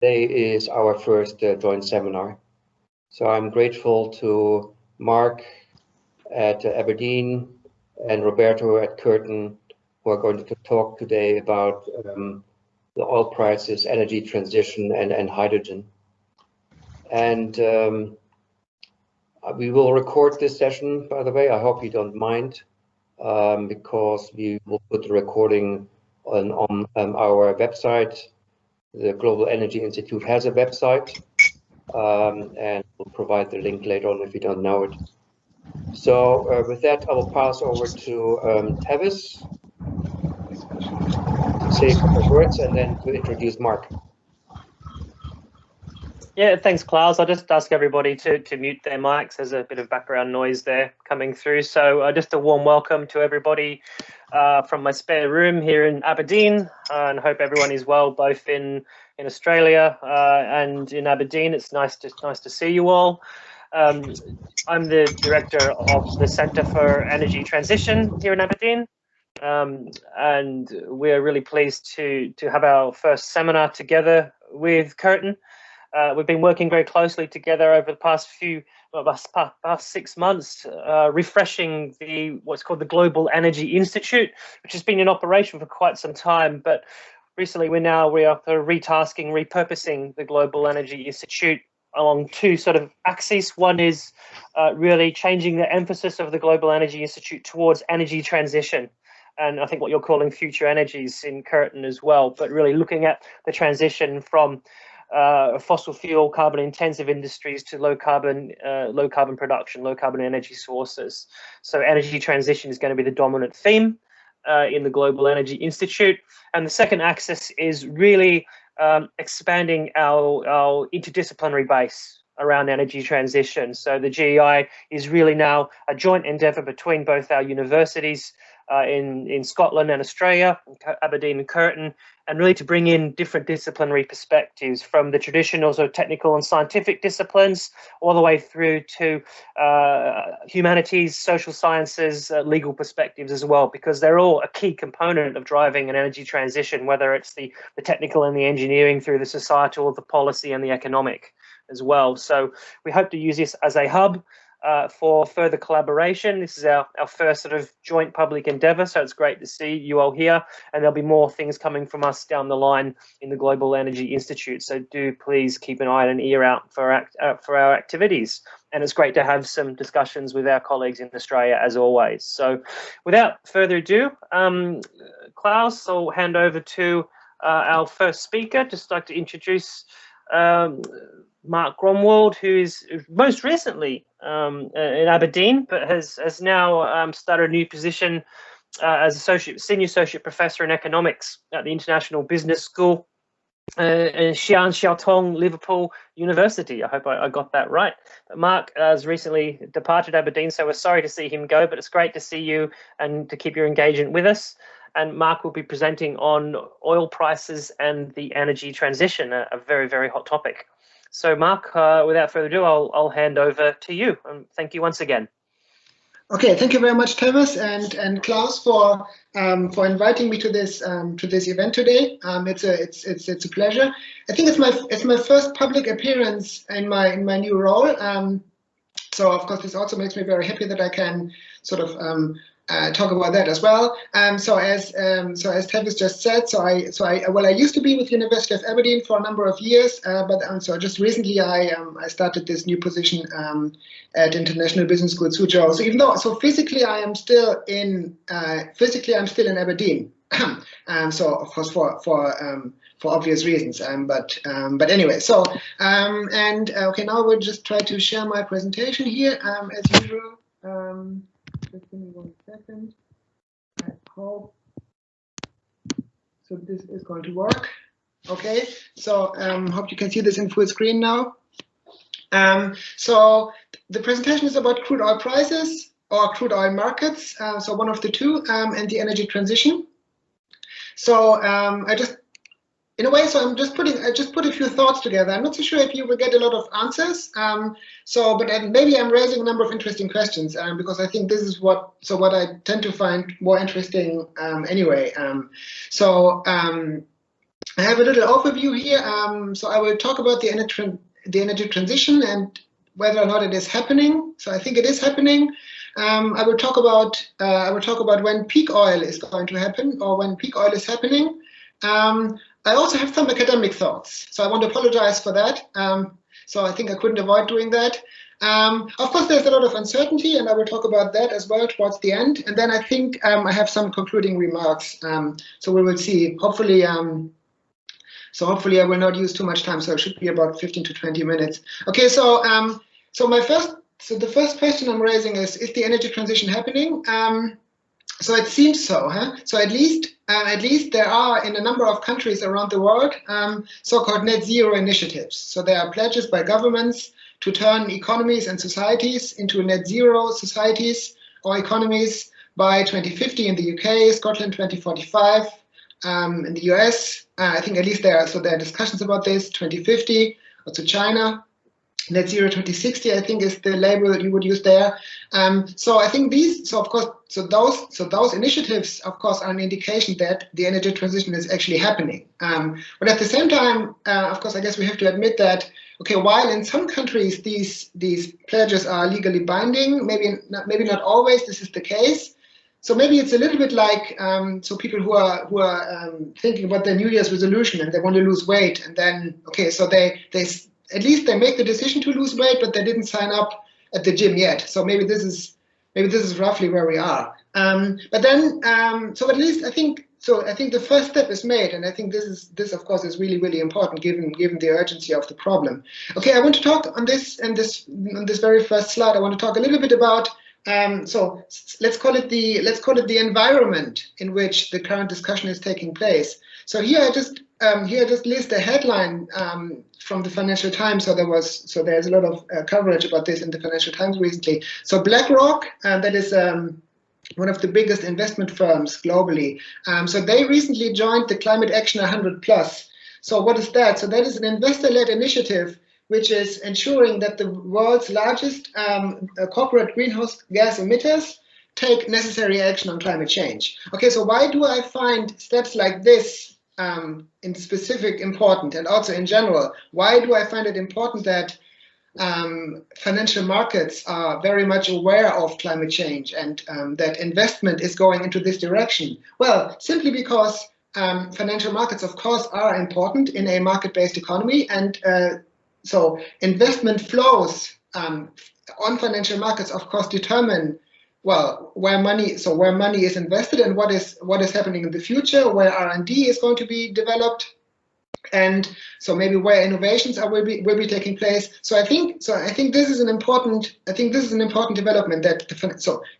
Today is our first joint seminar. So I'm grateful to Marc at Aberdeen and Roberto at Curtin, who are going to talk today about the oil prices, energy transition, and hydrogen. And we will record this session, by the way. I hope you don't mind, because we will put the recording on our website. The Global Energy Institute has a website, and we'll provide the link later on if you don't know it. So with that, I will pass over to Tevis to say a couple of words and then to introduce Marc. Yeah, thanks, Klaus. I'll just ask everybody to mute their mics. There's a bit of background noise there coming through. So just a warm welcome to everybody from my spare room here in Aberdeen, and hope everyone is well, both in Australia and in Aberdeen. It's nice to see you all. I'm the director of the Centre for Energy Transition here in Aberdeen, and we're really pleased to have our first seminar together with Curtin. We've been working very closely together over the past 6 months, refreshing what's called the Global Energy Institute, which has been in operation for quite some time. But recently, we are retasking, repurposing the Global Energy Institute along two sort of axes. One is really changing the emphasis of the Global Energy Institute towards energy transition, and I think what you're calling future energies in Curtin as well, but really looking at the transition from fossil fuel, carbon intensive industries to low carbon production, low carbon energy sources. So energy transition is going to be the dominant theme in the Global Energy Institute. And the second axis is really expanding our interdisciplinary base around energy transition. So the GEI is really now a joint endeavour between both our universities in Scotland and Australia, Aberdeen and Curtin, and really to bring in different disciplinary perspectives from the traditional sort of technical and scientific disciplines all the way through to humanities, social sciences, legal perspectives as well, because they're all a key component of driving an energy transition, whether it's the technical and the engineering through the societal, the policy and the economic as well. So we hope to use this as a hub for further collaboration. This is our first sort of joint public endeavour, so it's great to see you all here, and there'll be more things coming from us down the line in the Global Energy Institute, so do please keep an eye and an ear out for our activities. And it's great to have some discussions with our colleagues in Australia as always. So without further ado, Klaus, I'll hand over to our first speaker. Just like to introduce Marc Gronwald, who is most recently in Aberdeen, but has now started a new position as senior associate professor in economics at the International Business School in Xiaotong, Liverpool University. I hope I got that right. But Marc has recently departed Aberdeen, so we're sorry to see him go, but it's great to see you and to keep your engagement with us. And Marc will be presenting on oil prices and the energy transition, a very, very hot topic. So Marc, without further ado, I'll hand over to you. And thank you once again. Okay, thank you very much, Tevis and Klaus, for inviting me to this event today. It's a pleasure. I think it's my first public appearance in my new role. So of course this also makes me very happy that I can sort of talk about that as well. So as Tevis just said, I used to be with University of Aberdeen for a number of years, but so just recently I started this new position at International Business School Suzhou. So even though physically I'm still in Aberdeen, so of course for obvious reasons, but anyway. So okay, now we'll just try to share my presentation here as usual. Just give me 1 second. I hope so. This is going to work. Okay. So hope you can see this in full screen now. So the presentation is about crude oil prices or crude oil markets. So one of the two, and the energy transition. So in a way, so I just put a few thoughts together. I'm not so sure if you will get a lot of answers. But maybe I'm raising a number of interesting questions because I think this is what I tend to find more interesting anyway. I have a little overview here. So I will talk about the energy transition and whether or not it is happening. So I think it is happening. I will talk about when peak oil is going to happen, or when peak oil is happening. I also have some academic thoughts, so I want to apologize for that. So I think I couldn't avoid doing that. Of course, there's a lot of uncertainty, and I will talk about that as well towards the end. And then I think I have some concluding remarks. So we will see. Hopefully, hopefully I will not use too much time. So it should be about 15 to 20 minutes. Okay. So the first question I'm raising is the energy transition happening? So it seems so, huh? So at least there are in a number of countries around the world so-called net zero initiatives. So there are pledges by governments to turn economies and societies into net zero societies or economies by 2050 in the UK, Scotland 2045, in the US. I think at least there are discussions about this, 2050, also China. Net zero 2060, I think, is the label you would use there. So I think those initiatives, of course, are an indication that the energy transition is actually happening. But at the same time, of course, I guess we have to admit that, okay, while in some countries these pledges are legally binding, maybe not always this is the case. So maybe it's a little bit like so people who are thinking about their New Year's resolution and they want to lose weight, and then okay, so they at least they make the decision to lose weight, but they didn't sign up at the gym yet. So maybe this is roughly where we are. But then, so at least I think the first step is made, and I think this of course is really important given the urgency of the problem. Okay, I want to talk on this very first slide. I want to talk a little bit about. So let's call it the environment in which the current discussion is taking place. So here I just list a headline from the Financial Times. So there's a lot of coverage about this in the Financial Times recently. So BlackRock, that is one of the biggest investment firms globally. So they recently joined the Climate Action 100+. So what is that? So that is an investor-led initiative which is ensuring that the world's largest corporate greenhouse gas emitters take necessary action on climate change. Okay, so why do I find steps like this in specific important, and also in general? Why do I find it important that financial markets are very much aware of climate change and that investment is going into this direction? Well, simply because financial markets, of course, are important in a market-based economy, and so investment flows on financial markets, of course, determine where money is invested and what is happening in the future, where R&D is going to be developed, and so maybe where innovations will be taking place. So I think this is an important development that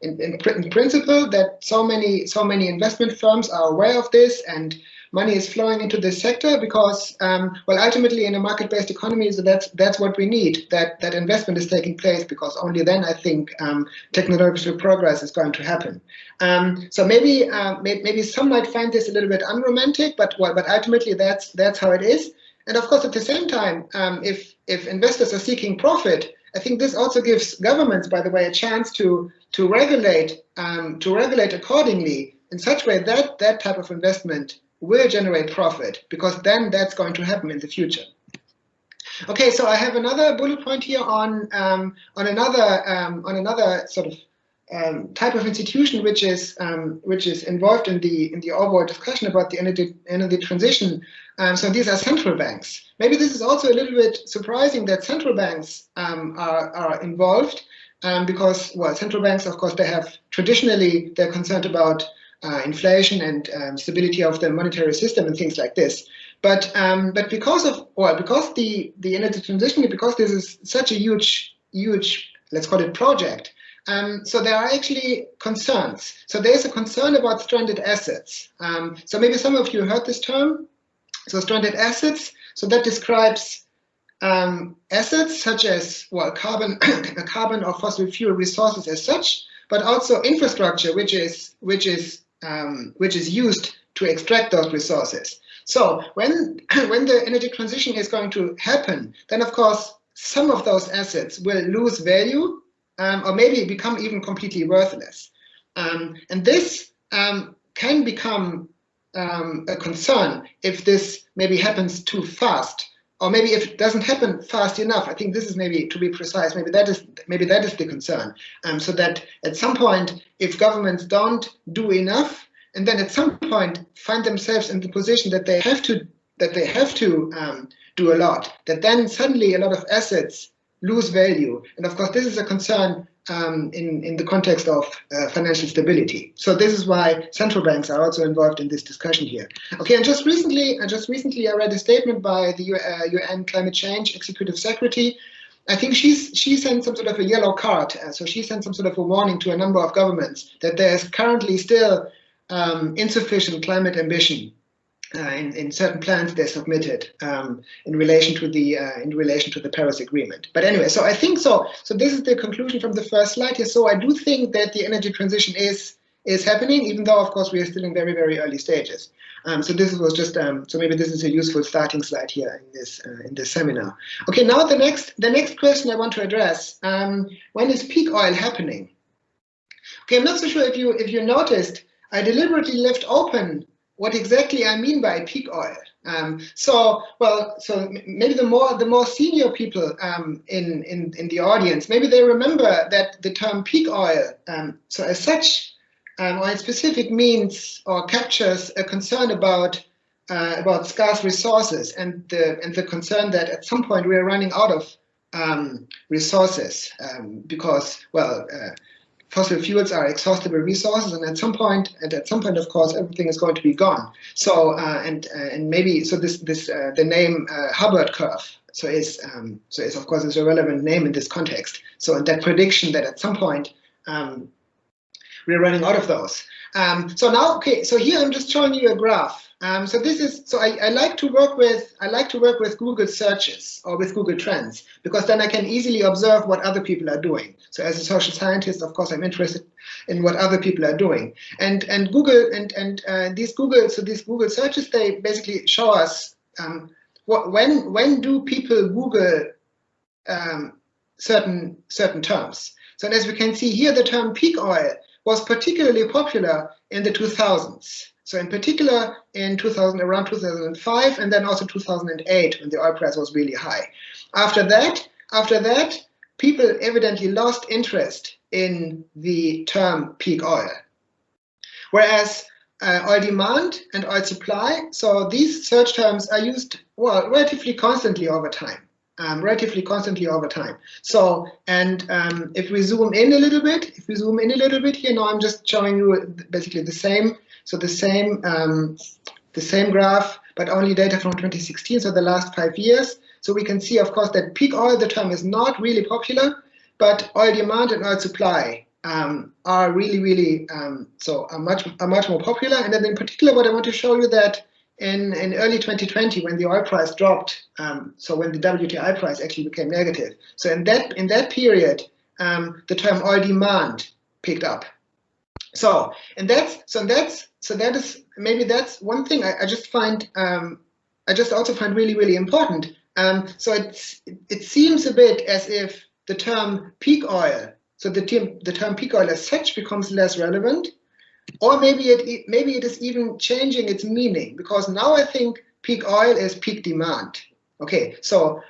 in principle that so many investment firms are aware of this, and money is flowing into this sector because, ultimately in a market-based economy, so that's what we need, that investment is taking place, because only then I think technological progress is going to happen. So maybe some might find this a little bit unromantic, but ultimately that's how it is. And of course, at the same time, if investors are seeking profit, I think this also gives governments, by the way, a chance to regulate accordingly in such a way that that type of investment will generate profit, because then that's going to happen in the future. Okay, so I have another bullet point here on another sort of type of institution which is involved in the overall discussion about the energy transition. So these are central banks. Maybe this is also a little bit surprising that central banks are involved, because central banks, of course, they're concerned about inflation and stability of the monetary system and things like this. But because the energy transition, because this is such a huge, let's call it project, so there are actually concerns. So there's a concern about stranded assets. So maybe some of you heard this term. So stranded assets. So that describes assets such as carbon or fossil fuel resources as such, but also infrastructure which is used to extract those resources. So when the energy transition is going to happen, then of course some of those assets will lose value, or maybe become even completely worthless. And this can become a concern if this maybe happens too fast, or maybe if it doesn't happen fast enough, I think this is maybe, to be precise, maybe that is the concern. So that at some point, if governments don't do enough, and then at some point find themselves in the position that they have to do a lot, that then suddenly a lot of assets lose value. And of course, this is a concern in the context of financial stability. So this is why central banks are also involved in this discussion here. Okay, and just recently I read a statement by the UN Climate Change Executive Secretary. I think she sent some sort of a yellow card. So she sent some sort of a warning to a number of governments that there's currently still insufficient climate ambition in certain plans they submitted in relation to the Paris Agreement. But anyway, so I think so. So this is the conclusion from the first slide here. So I do think that the energy transition is happening, even though of course we are still in very, very early stages. So this was just so maybe this is a useful starting slide here in this seminar. Okay, now the next question I want to address: when is peak oil happening? Okay, I'm not so sure if you noticed, I deliberately left open what exactly I mean by peak oil. So maybe the more senior people in the audience, maybe they remember that the term peak oil, so as such, or in specific means or captures a concern about scarce resources and the concern that at some point we are running out of resources because fossil fuels are exhaustible resources, and at some point, of course, everything is going to be gone. So and maybe so this the name Hubbard curve is of course is a relevant name in this context. So and that prediction that at some point we're running out of those. So now, okay, so here I'm just showing you a graph. So this is I like to work with Google searches or with Google Trends, because then I can easily observe what other people are doing. So as a social scientist, of course, I'm interested in what other people are doing. And Google and these Google searches, they basically show us when do people Google certain terms. So as we can see here, the term peak oil was particularly popular in the 2000s. So in particular in around 2005, and then also 2008, when the oil price was really high. After that, people evidently lost interest in the term peak oil. Whereas oil demand and oil supply, so these search terms are used relatively constantly over time. So, and if we zoom in a little bit, here, now I'm just showing you basically the same. So the same graph, but only data from 2016, so the last 5 years. So we can see, of course, that peak oil, the term is not really popular, but oil demand and oil supply are really much more popular. And then in particular, what I want to show you that in early 2020, when the oil price dropped, so when the WTI price actually became negative. So in that period, the term oil demand picked up. So that is maybe that's one thing I just also find really important. So it seems a bit as if the term peak oil, so the term peak oil as such becomes less relevant, or maybe it is even changing its meaning, because now I think peak oil is peak demand. Okay, so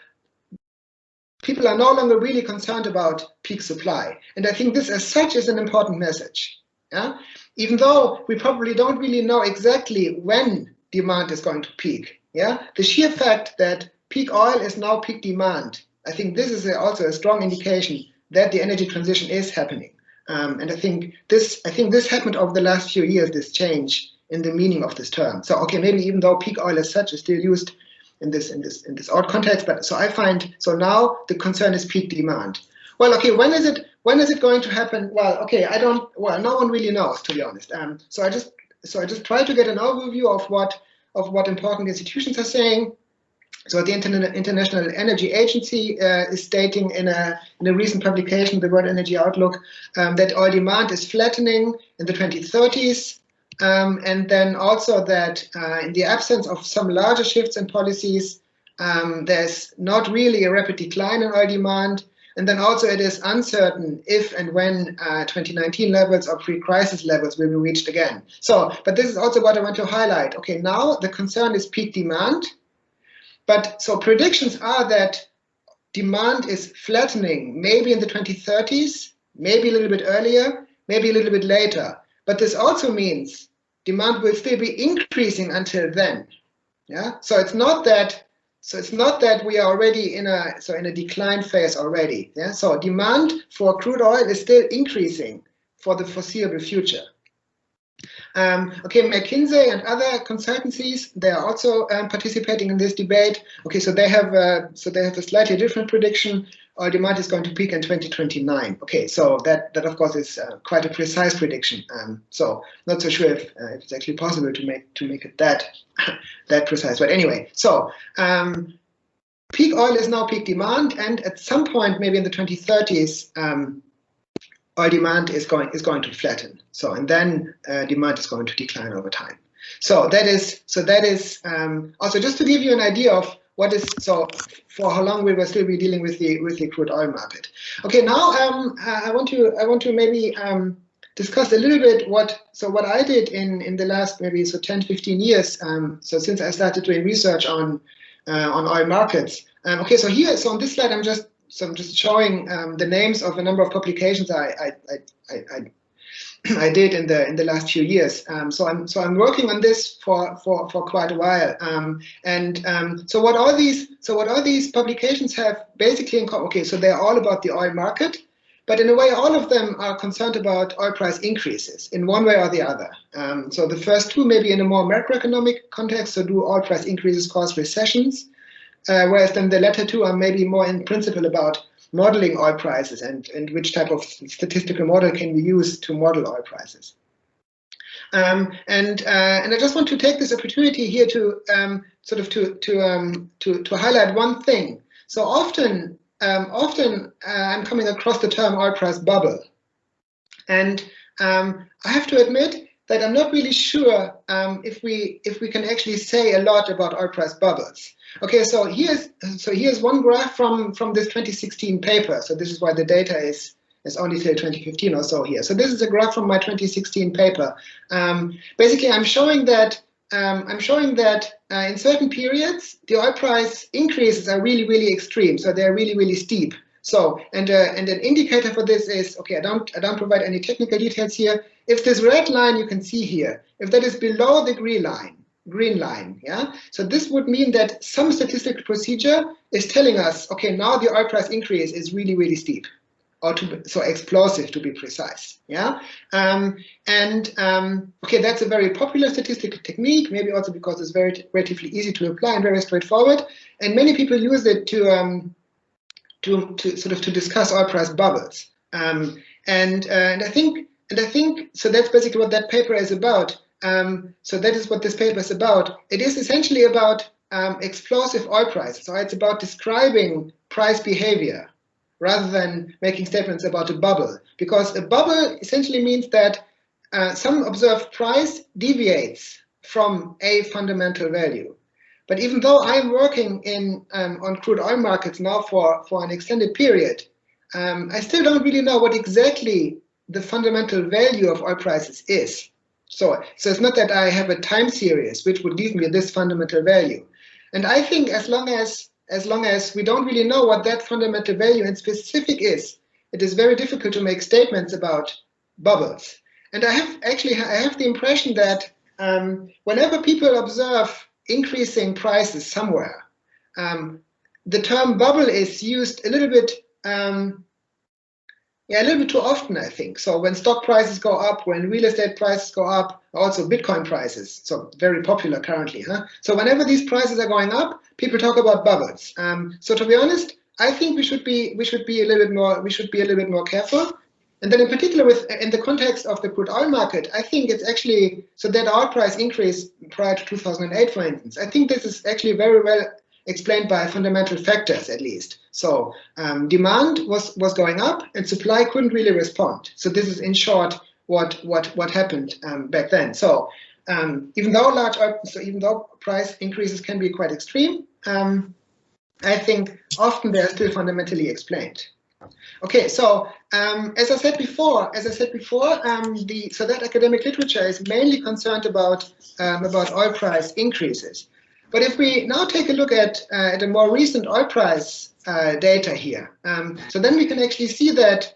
people are no longer really concerned about peak supply, and I think this as such is an important message. Yeah? Even though we probably don't really know exactly when demand is going to peak. Yeah, the sheer fact that peak oil is now peak demand, I think this is also a strong indication that the energy transition is happening. And I think this happened over the last few years, this change in the meaning of this term. So okay, maybe even though peak oil as such is still used in this odd context, but so I find now the concern is peak demand. Well, okay, when is it going to happen? Well, okay, no one really knows, to be honest. So I just try to get an overview of what important institutions are saying. So the International Energy Agency is stating in a recent publication, the World Energy Outlook, that oil demand is flattening in the 2030s, and then also that in the absence of some larger shifts in policies, there's not really a rapid decline in oil demand. And then also it is uncertain if and when 2019 levels or pre-crisis levels will be reached again. So, but this is also what I want to highlight. Okay, now the concern is peak demand. But so predictions are that demand is flattening, maybe in the 2030s, maybe a little bit earlier, maybe a little bit later. But this also means demand will still be increasing until then. Yeah. So it's not that we are already in a decline phase already. Yeah. So demand for crude oil is still increasing for the foreseeable future. Okay, McKinsey and other consultancies, they are also participating in this debate. Okay, so they have a slightly different prediction. Oil demand is going to peak in 2029. Okay, so that of course is quite a precise prediction. So not so sure if it's actually possible to make it that precise. But anyway, so peak oil is now peak demand, and at some point, maybe in the 2030s, oil demand is going to flatten. So and then demand is going to decline over time. So that is also just to give you an idea of what is for how long we will still be dealing with the crude oil market. Okay, now I want to maybe discuss a little bit what I did in the last maybe 10-15 years. So since I started doing research on oil markets. Okay, so on this slide I'm just showing the names of a number of publications I did in the last few years. So I'm working on this for quite a while. So what all these publications have basically in common. Okay, so they're all about the oil market, but in a way all of them are concerned about oil price increases in one way or the other. So the first two maybe in a more macroeconomic context. So do oil price increases cause recessions? Whereas then the latter two are maybe more in principle about modeling oil prices and which type of statistical model can we use to model oil prices. And I just want to take this opportunity here to to highlight one thing. So often I'm coming across the term oil price bubble, and I have to admit that I'm not really sure if we can actually say a lot about oil price bubbles. Okay, so here's one graph from this 2016 paper. So this is why the data is only till 2015 or so here. So this is a graph from my 2016 paper. Basically, I'm showing that in certain periods the oil price increases are really extreme. So they're really steep. So and an indicator for this is, okay, I don't provide any technical details here. If this red line you can see here, if that is below the green line, yeah. So this would mean that some statistical procedure is telling us, okay, now the oil price increase is really steep, or so explosive to be precise, yeah. Okay, that's a very popular statistical technique, maybe also because it's relatively easy to apply and very straightforward, and many people use it to discuss oil price bubbles. And I think so. That's basically what that paper is about. So that is what this paper is about. It is essentially about explosive oil prices. So it's about describing price behavior rather than making statements about a bubble. Because a bubble essentially means that some observed price deviates from a fundamental value. But even though I'm working on crude oil markets now for an extended period, I still don't really know what exactly the fundamental value of oil prices is. So it's not that I have a time series which would give me this fundamental value. And I think as long as we don't really know what that fundamental value in specific is, it is very difficult to make statements about bubbles. And I have the impression that whenever people observe increasing prices somewhere, the term bubble is used a little bit too often, I think. So when stock prices go up, when real estate prices go up, also Bitcoin prices, so very popular currently, huh? So whenever these prices are going up, people talk about bubbles. So to be honest, I think we should be a little bit more careful. And then in particular in the context of the crude oil market, I think it's actually, so that oil price increase prior to 2008, for instance, I think this is actually very well explained by fundamental factors, at least. So demand was going up and supply couldn't really respond. So this is in short what happened back then. So even though price increases can be quite extreme, I think often they are still fundamentally explained. Okay, so as I said before, so that academic literature is mainly concerned about oil price increases. But if we now take a look at a more recent oil price data here, so then we can actually see that,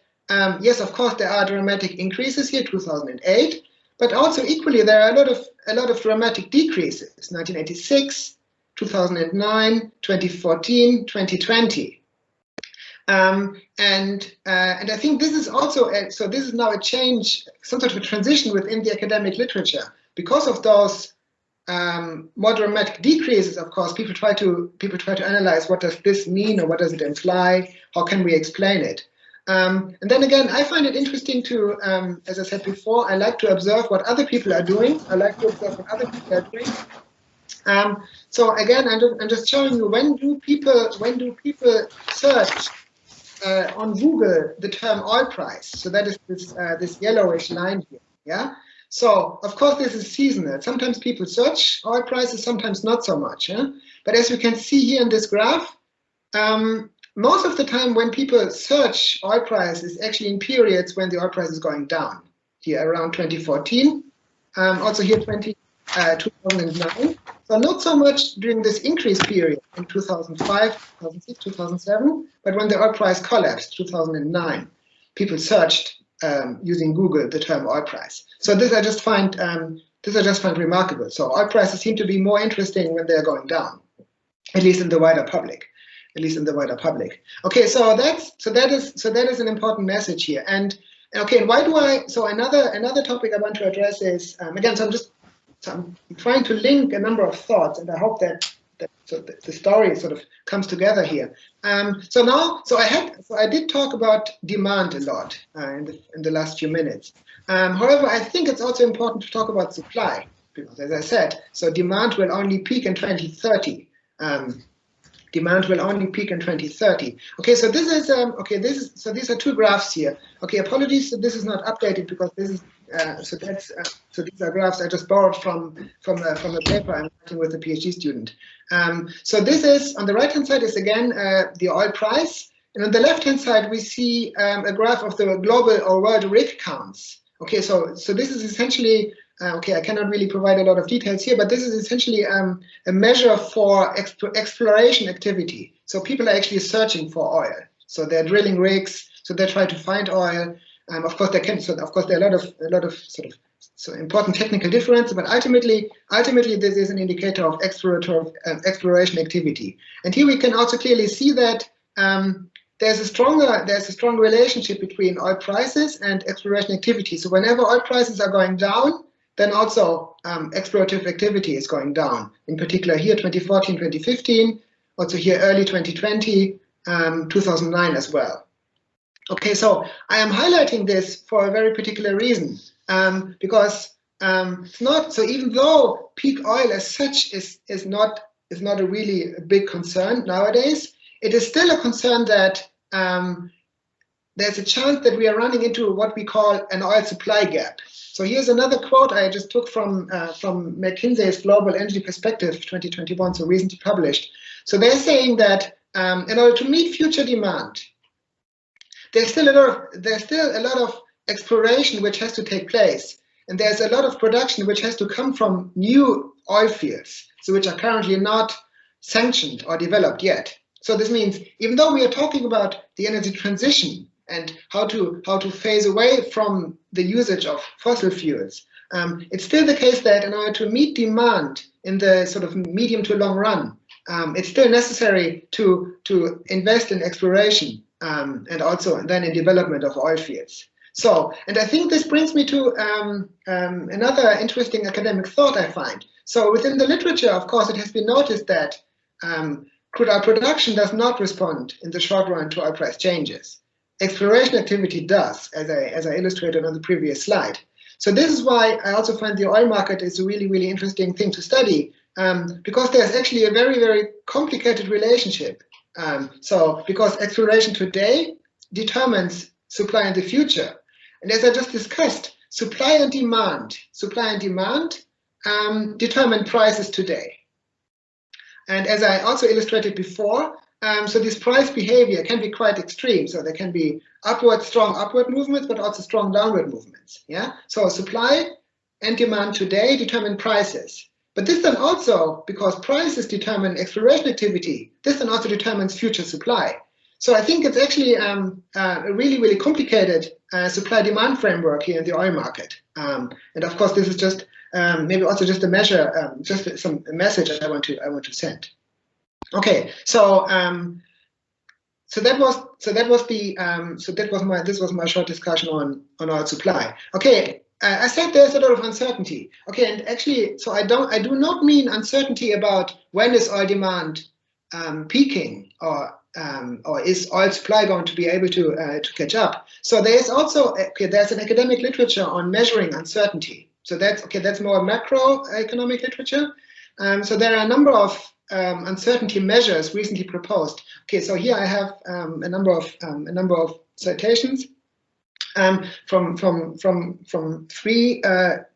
yes, of course, there are dramatic increases here, 2008, but also equally there are a lot of dramatic decreases, 1986, 2009, 2014, 2020. And I think this is also, so this is now a change, some sort of a transition within the academic literature. Because of those more dramatic decreases, of course, people try to analyze what does this mean, or what does it imply, how can we explain it. And then again, I find it interesting to, as I said before, I like to observe what other people are doing. I like to observe what other people are doing. So again, I'm just showing you, when do people search on Google the term oil price? So that is this yellowish line here. Yeah. So of course this is seasonal. Sometimes people search oil prices, sometimes not so much. Yeah? But as we can see here in this graph, most of the time when people search oil price is actually in periods when the oil price is going down. Here around 2014, also here 2009. So not so much during this increase period in 2005, 2006, 2007, but when the oil price collapsed, 2009, people searched using Google the term oil price. So this I just find remarkable. So oil prices seem to be more interesting when they're going down, at least in the wider public. Okay, so that is an important message here. And okay, and why do I? So another topic I want to address is again. So I'm trying to link a number of thoughts, and I hope that the story sort of comes together here. So I did talk about demand a lot in the last few minutes. However, I think it's also important to talk about supply, because as I said, so demand will only peak in 2030. Demand will only peak in 2030. Okay, so this is so these are two graphs here. Okay, apologies, so this is not updated because this is so these are graphs I just borrowed from a paper I'm writing with a PhD student. So this is, on the right hand side is again the oil price, and on the left hand side we see a graph of the global or world rig counts. Okay, so this is essentially okay, I cannot really provide a lot of details here, but this is essentially a measure for exploration activity. So people are actually searching for oil. So they're drilling rigs, so they try to find oil. Of course, there are a lot of sort of important technical differences, but ultimately this is an indicator of exploration activity. And here we can also clearly see that there's a strong relationship between oil prices and exploration activity. So whenever oil prices are going down, then also explorative activity is going down. In particular here, 2014, 2015, also here early 2020, 2009 as well. Okay, so I am highlighting this for a very particular reason, because it's not, so even though peak oil as such is not a really big concern nowadays, it is still a concern that there's a chance that we are running into what we call an oil supply gap. So here's another quote I just took from McKinsey's Global Energy Perspective 2021, so recently published. So they're saying that in order to meet future demand, there's still a lot of exploration which has to take place, and there's a lot of production which has to come from new oil fields, so which are currently not sanctioned or developed yet. So this means even though we are talking about the energy transition and how to phase away from the usage of fossil fuels, it's still the case that in order to meet demand in the sort of medium to long run, it's still necessary to invest in exploration and also then in development of oil fields. So, and I think this brings me to another interesting academic thought I find. So within the literature, of course, it has been noticed that crude oil production does not respond in the short run to oil price changes. Exploration activity does, as I illustrated on the previous slide. So this is why I also find the oil market is a really, really interesting thing to study, because there's actually a very, very complicated relationship. So because exploration today determines supply in the future. And as I just discussed, supply and demand determine prices today. And as I also illustrated before, so this price behavior can be quite extreme. So there can be strong upward movements, but also strong downward movements. Yeah. So supply and demand today determine prices. But this then also, because prices determine exploration activity, this then also determines future supply. So I think it's actually a really, really complicated supply-demand framework here in the oil market. And of course, this is just maybe also just a measure, just some message I want to send. Okay, so this was my short discussion on oil supply. Okay, I said there's a lot of uncertainty. Okay, and actually, so I do not mean uncertainty about when is oil demand peaking or is oil supply going to be able to catch up. So there is also there's an academic literature on measuring uncertainty. So that's more macroeconomic literature. So there are a number of uncertainty measures recently proposed. Okay, so here I have a number of citations from three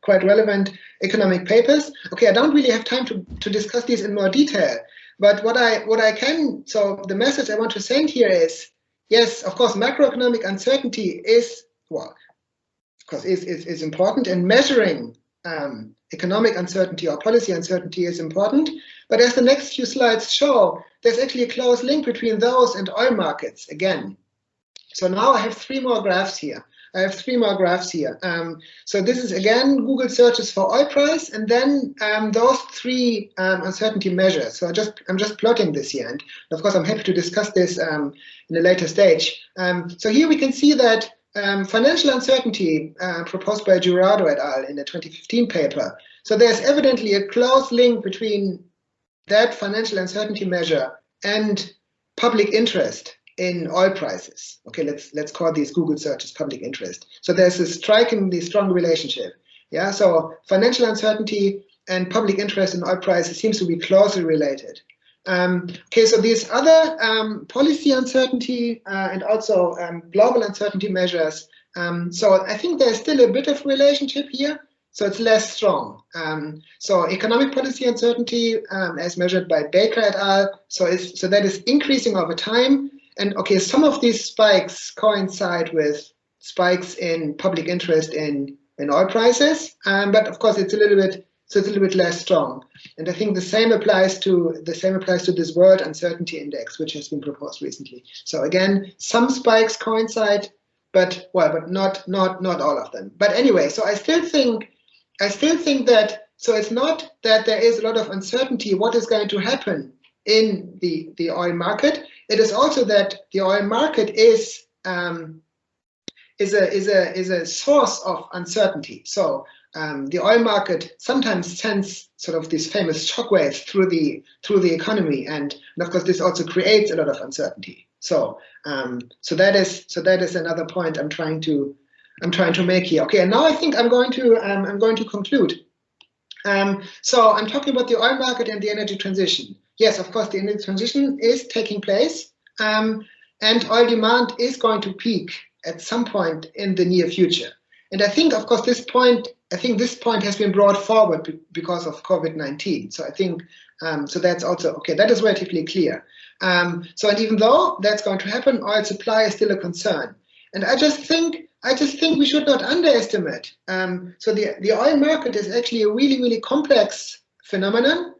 quite relevant economic papers. Okay, I don't really have time to discuss these in more detail, but what I can, so the message I want to send here is, yes, of course, macroeconomic uncertainty is, well, of course, is important, and measuring economic uncertainty or policy uncertainty is important. But as the next few slides show, there's actually a close link between those and oil markets again. So now I have three more graphs here. So this is again Google searches for oil price, and then those three uncertainty measures. So I'm just plotting this here, and of course I'm happy to discuss this in a later stage. So here we can see that financial uncertainty proposed by Girardo et al. In the 2015 paper. So there's evidently a close link between that financial uncertainty measure and public interest in oil prices. Okay, let's call these Google searches public interest. So there's a strikingly strong relationship. Yeah, so financial uncertainty and public interest in oil prices seems to be closely related. Okay, so these other policy uncertainty and also global uncertainty measures. So I think there's still a bit of relationship here. So it's less strong. So economic policy uncertainty, as measured by Baker et al. So that is increasing over time. And okay, some of these spikes coincide with spikes in public interest in oil prices, but of course it's a little bit less strong. And I think the same applies to this World Uncertainty Index, which has been proposed recently. So again, some spikes coincide, but not all of them. But anyway, so I still think that, so it's not that there is a lot of uncertainty what is going to happen in the oil market. It is also that the oil market is a source of uncertainty. So the oil market sometimes sends sort of these famous shockwaves through the economy, and of course this also creates a lot of uncertainty. So that is another point I'm trying to make here. Okay, and now I think I'm going to conclude. So I'm talking about the oil market and the energy transition. Yes, of course, the energy transition is taking place, and oil demand is going to peak at some point in the near future. And I think, of course, this point has been brought forward because of COVID-19. So I think, so that's also, okay, that is relatively clear. So, and even though that's going to happen, oil supply is still a concern. And I just think we should not underestimate. So the oil market is actually a really, really complex phenomenon.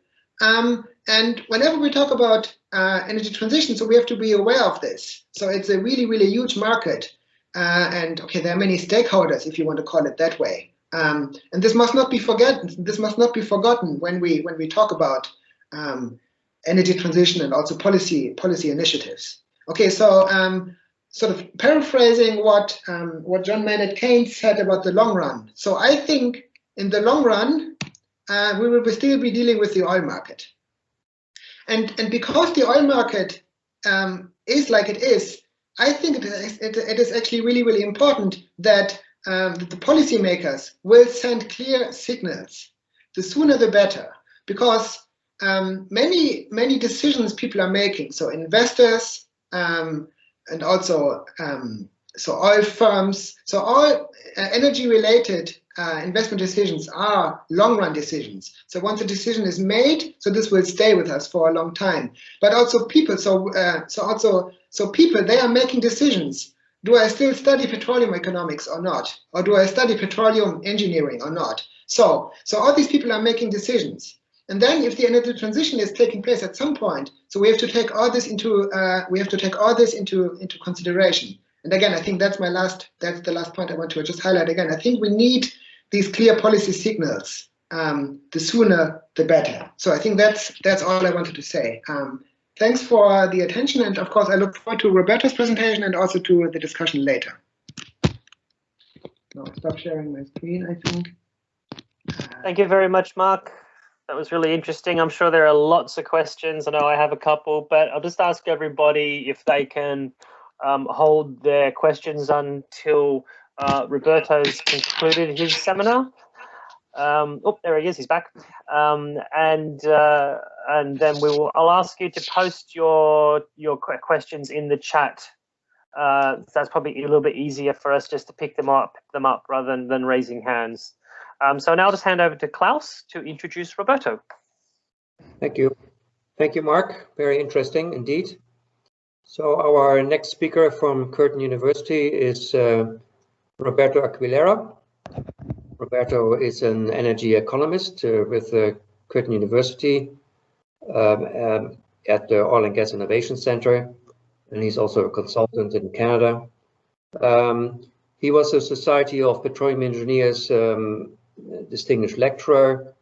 And whenever we talk about energy transition, so we have to be aware of this. So it's a really, really huge market. And okay, there are many stakeholders, if you want to call it that way. And this must not be forgotten. This must not be forgotten when we talk about energy transition and also policy initiatives. Okay, so sort of paraphrasing what John Maynard Keynes said about the long run. So I think in the long run, we will still be dealing with the oil market. And because the oil market is like it is, I think it is actually really, really important that the policymakers will send clear signals. The sooner the better, because many decisions people are making, so investors and also so oil firms, so all energy-related investment decisions are long-run decisions. So once a decision is made, so this will stay with us for a long time. But also people, so people, they are making decisions. Do I still study petroleum economics or not? Or do I study petroleum engineering or not? So all these people are making decisions. And then if the energy transition is taking place at some point, so we have to take all this into consideration. And again, I think that's the last point I want to just highlight again. I think we need these clear policy signals. The sooner, the better. So I think that's all I wanted to say. Thanks for the attention, and of course, I look forward to Roberto's presentation and also to the discussion later. Now I'll stop sharing my screen, I think. Thank you very much, Marc. That was really interesting. I'm sure there are lots of questions. I know I have a couple, but I'll just ask everybody if they can hold their questions until Roberto's concluded his seminar. Oh, there he is. He's back. And then I'll ask you to post your questions in the chat. That's probably a little bit easier for us just to pick them up rather than raising hands. So now I'll just hand over to Klaus to introduce Roberto. Thank you. Thank you, Marc. Very interesting indeed. So our next speaker from Curtin University is Roberto Aguilera. Roberto is an energy economist with Curtin University at the Oil and Gas Innovation Center, and he's also a consultant in Canada. He was a Society of Petroleum Engineers distinguished lecturer,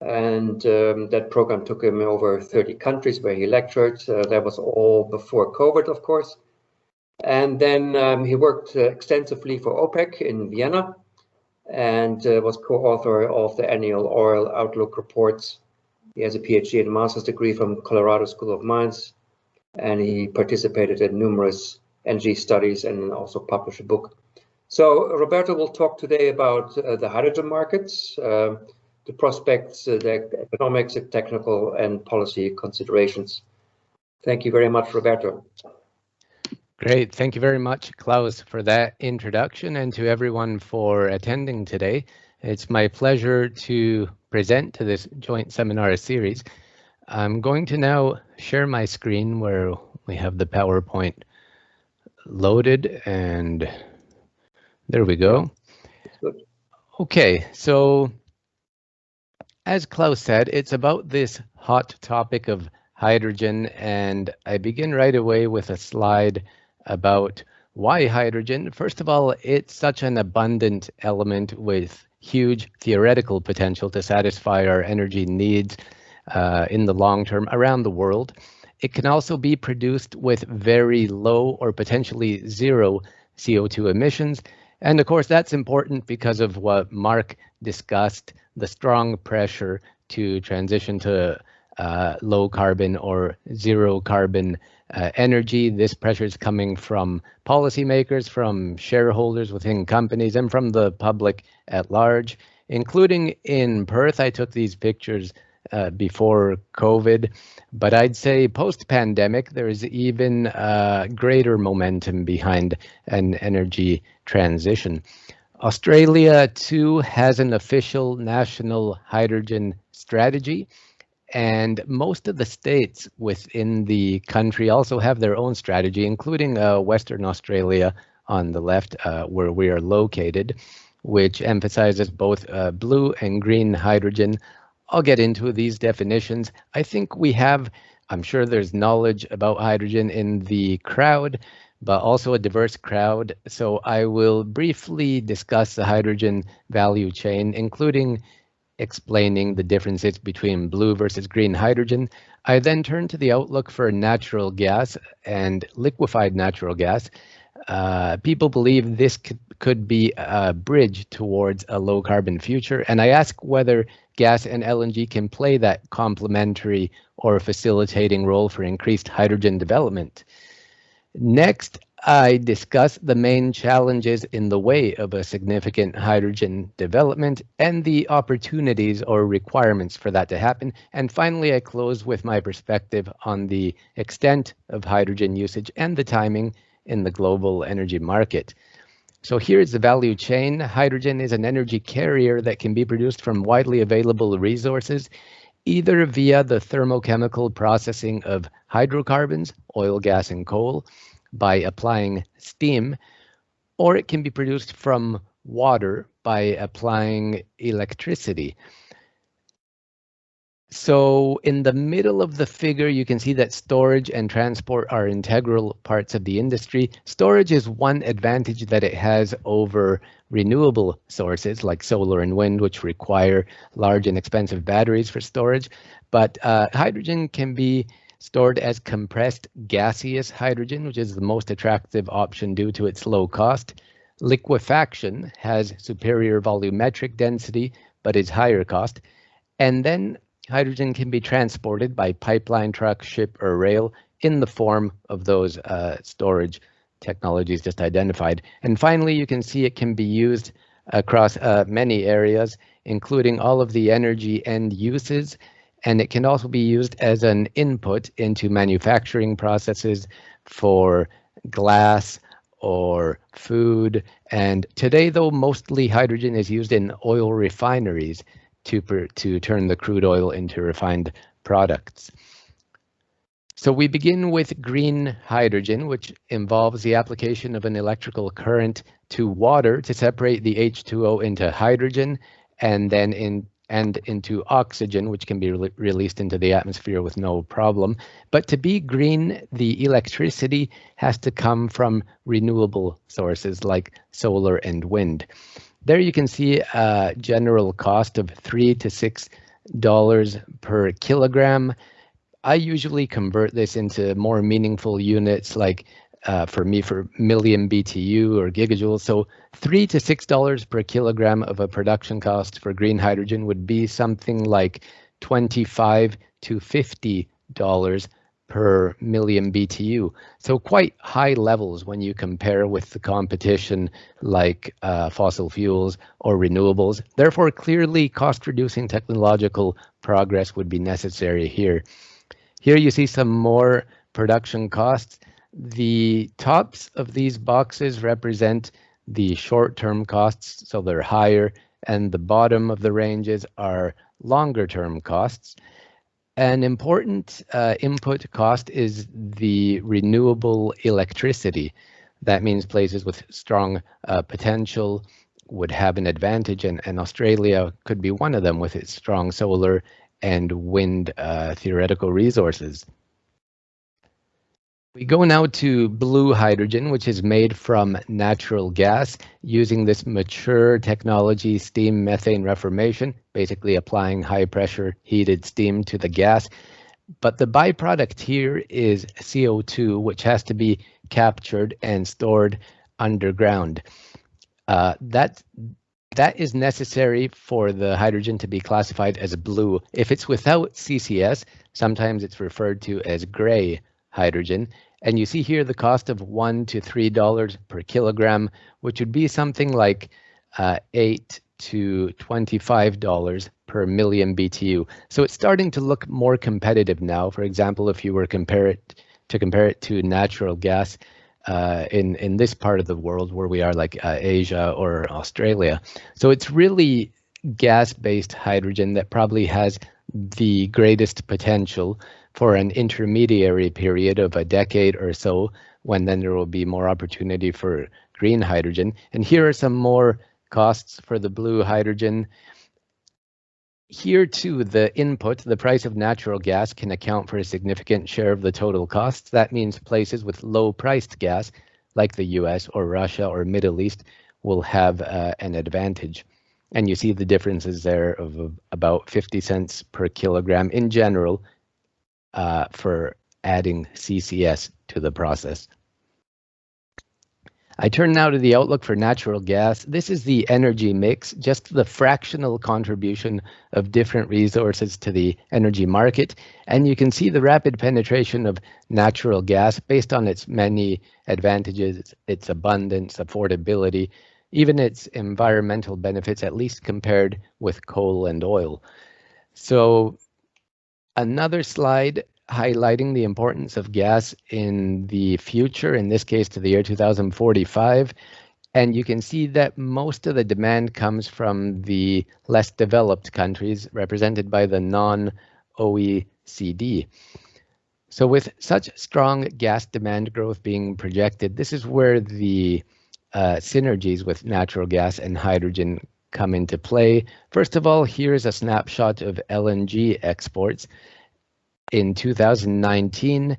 and that program took him over 30 countries where he lectured. That was all before COVID, of course. And then he worked extensively for OPEC in Vienna, and was co-author of the annual Oil Outlook reports. He has a PhD and a master's degree from Colorado School of Mines, and he participated in numerous energy studies and also published a book. So Roberto will talk today about the hydrogen markets, the prospects, the economics, the technical and policy considerations. Thank you very much, Roberto. Great. Thank you very much, Klaus, for that introduction, and to everyone for attending today. It's my pleasure to present to this joint seminar series. I'm going to now share my screen where we have the PowerPoint loaded, and there we go. Okay, so as Klaus said, it's about this hot topic of hydrogen, and I begin right away with a slide about why hydrogen. First of all, it's such an abundant element with huge theoretical potential to satisfy our energy needs in the long term around the world. It can also be produced with very low or potentially zero CO2 emissions. And of course, that's important because of what Marc discussed, the strong pressure to transition to low carbon or zero carbon energy. This pressure is coming from policymakers, from shareholders within companies, and from the public at large, including in Perth. I took these pictures before COVID, but I'd say post-pandemic, there is even greater momentum behind an energy transition. Australia, too, has an official national hydrogen strategy, and most of the states within the country also have their own strategy, including Western Australia on the left, where we are located, which emphasizes both blue and green hydrogen. I'll get into these definitions. I think I'm sure there's knowledge about hydrogen in the crowd, but also a diverse crowd. So I will briefly discuss the hydrogen value chain, including explaining the differences between blue versus green hydrogen. I then turn to the outlook for natural gas and liquefied natural gas. People believe this could be a bridge towards a low carbon future, and I ask whether gas and LNG can play that complementary or facilitating role for increased hydrogen development. Next, I discuss the main challenges in the way of a significant hydrogen development and the opportunities or requirements for that to happen. And finally, I close with my perspective on the extent of hydrogen usage and the timing in the global energy market. So here's the value chain. Hydrogen is an energy carrier that can be produced from widely available resources, either via the thermochemical processing of hydrocarbons, oil, gas, and coal, by applying steam, or it can be produced from water by applying electricity. So in the middle of the figure, you can see that storage and transport are integral parts of the industry. Storage is one advantage that it has over renewable sources like solar and wind, which require large and expensive batteries for storage. But hydrogen can be stored as compressed gaseous hydrogen, which is the most attractive option due to its low cost. Liquefaction has superior volumetric density, but is higher cost. And then hydrogen can be transported by pipeline, truck, ship, or rail in the form of those storage technologies just identified. And finally, you can see it can be used across many areas, including all of the energy end uses. And it can also be used as an input into manufacturing processes for glass or food. And today, though, mostly hydrogen is used in oil refineries to turn the crude oil into refined products. So we begin with green hydrogen, which involves the application of an electrical current to water to separate the H2O into hydrogen and then into oxygen, which can be released into the atmosphere with no problem. But to be green, the electricity has to come from renewable sources like solar and wind. There you can see a general cost of $3 to $6 per kilogram. I usually convert this into more meaningful units like for million BTU or gigajoules. So $3 to $6 per kilogram of a production cost for green hydrogen would be something like $25 to $50 per million BTU. So quite high levels when you compare with the competition like fossil fuels or renewables. Therefore, clearly cost-reducing technological progress would be necessary here. Here you see some more production costs. The tops of these boxes represent the short-term costs, so they're higher, and the bottom of the ranges are longer-term costs. An important input cost is the renewable electricity. That means places with strong potential would have an advantage, and Australia could be one of them with its strong solar and wind theoretical resources. We go now to blue hydrogen, which is made from natural gas using this mature technology, steam methane reformation, basically applying high pressure heated steam to the gas. But the byproduct here is CO2, which has to be captured and stored underground. That is necessary for the hydrogen to be classified as blue. If it's without CCS, sometimes it's referred to as gray hydrogen. And you see here the cost of $1 to $3 per kilogram, which would be something like $8 to $25 per million BTU. So it's starting to look more competitive now. For example, if you were to compare it to natural gas in this part of the world where we are, like Asia or Australia. So it's really gas-based hydrogen that probably has the greatest potential for an intermediary period of a decade or so, when then there will be more opportunity for green hydrogen. And here are some more costs for the blue hydrogen. Here too, the input, the price of natural gas, can account for a significant share of the total costs. That means places with low-priced gas, like the US or Russia or Middle East, will have an advantage. And you see the differences there of about 50 cents per kilogram in general for adding CCS to the process. I turn now to the outlook for natural gas. This is the energy mix, just the fractional contribution of different resources to the energy market. And you can see the rapid penetration of natural gas based on its many advantages, its abundance, affordability, even its environmental benefits, at least compared with coal and oil. So another slide highlighting the importance of gas in the future, in this case to the year 2045. And you can see that most of the demand comes from the less developed countries, represented by the non-OECD. So with such strong gas demand growth being projected, this is where the synergies with natural gas and hydrogen come into play. First of all, here's a snapshot of LNG exports. In 2019,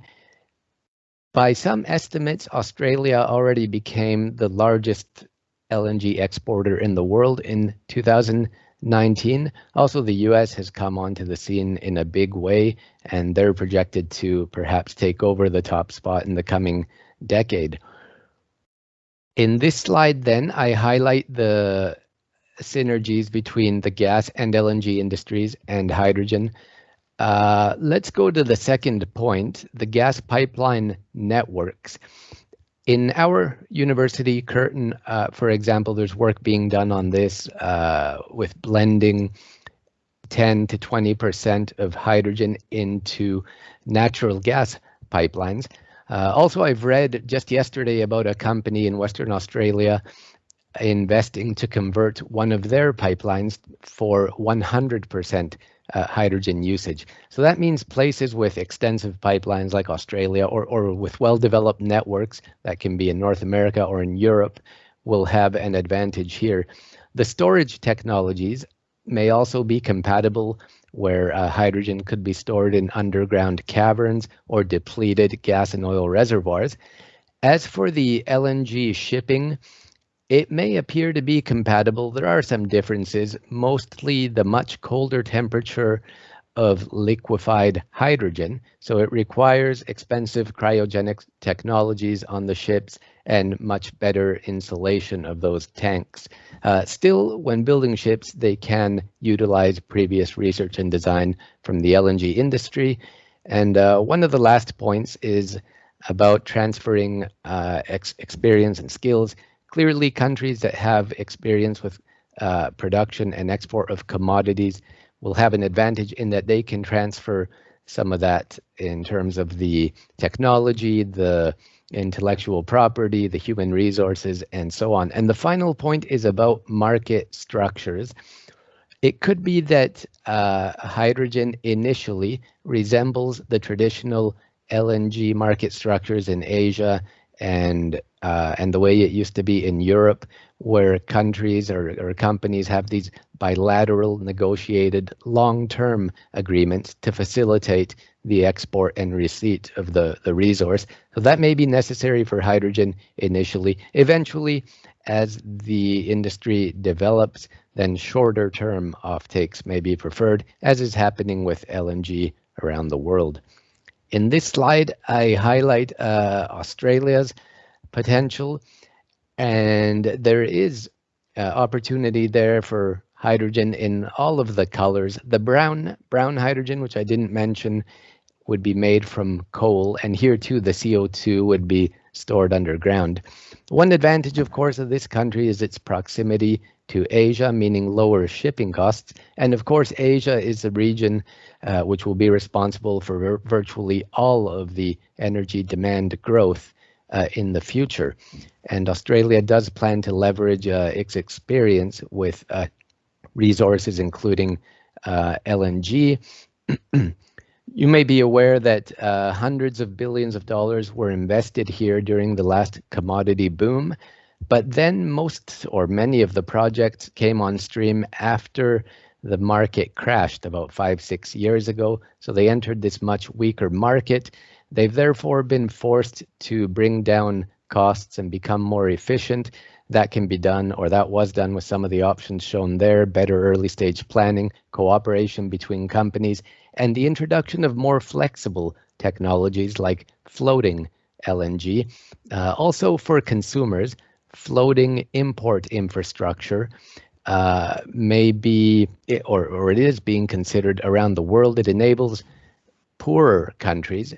by some estimates, Australia already became the largest LNG exporter in the world in 2019. Also, the US has come onto the scene in a big way, and they're projected to perhaps take over the top spot in the coming decade. In this slide, then, I highlight the synergies between the gas and LNG industries and hydrogen. Let's go to the second point, the gas pipeline networks. In our university, Curtin, for example, there's work being done on this with blending 10 to 20% of hydrogen into natural gas pipelines. Also, I've read just yesterday about a company in Western Australia investing to convert one of their pipelines for 100% hydrogen usage. So that means places with extensive pipelines like Australia or with well-developed networks that can be in North America or in Europe will have an advantage here. The storage technologies may also be compatible where hydrogen could be stored in underground caverns or depleted gas and oil reservoirs. As for the LNG shipping, it may appear to be compatible. There are some differences, mostly the much colder temperature of liquefied hydrogen. So it requires expensive cryogenic technologies on the ships and much better insulation of those tanks. Still, when building ships, they can utilize previous research and design from the LNG industry. And one of the last points is about transferring experience and skills. Clearly, countries that have experience with production and export of commodities will have an advantage in that they can transfer some of that in terms of the technology, the intellectual property, the human resources, and so on. And the final point is about market structures. It could be that hydrogen initially resembles the traditional LNG market structures in Asia and the way it used to be in Europe, where countries or companies have these bilateral negotiated long-term agreements to facilitate the export and receipt of the resource. So that may be necessary for hydrogen initially. Eventually, as the industry develops, then shorter-term offtakes may be preferred, as is happening with LNG around the world. In this slide, I highlight Australia's potential, and there is opportunity there for hydrogen in all of the colors. The brown hydrogen, which I didn't mention, would be made from coal, and here too the CO2 would be stored underground. One advantage, of course, of this country is its proximity to Asia, meaning lower shipping costs. And of course, Asia is a region which will be responsible for virtually all of the energy demand growth in the future. And Australia does plan to leverage its experience with resources, including LNG. You may be aware that hundreds of billions of dollars were invested here during the last commodity boom, but then most or many of the projects came on stream after the market crashed about 5-6 years ago. So they entered this much weaker market. They've therefore been forced to bring down costs and become more efficient. That can be done, or that was done with some of the options shown there, better early stage planning, cooperation between companies, and the introduction of more flexible technologies like floating LNG. Also for consumers, floating import infrastructure may be, or it is being considered around the world. It enables poorer countries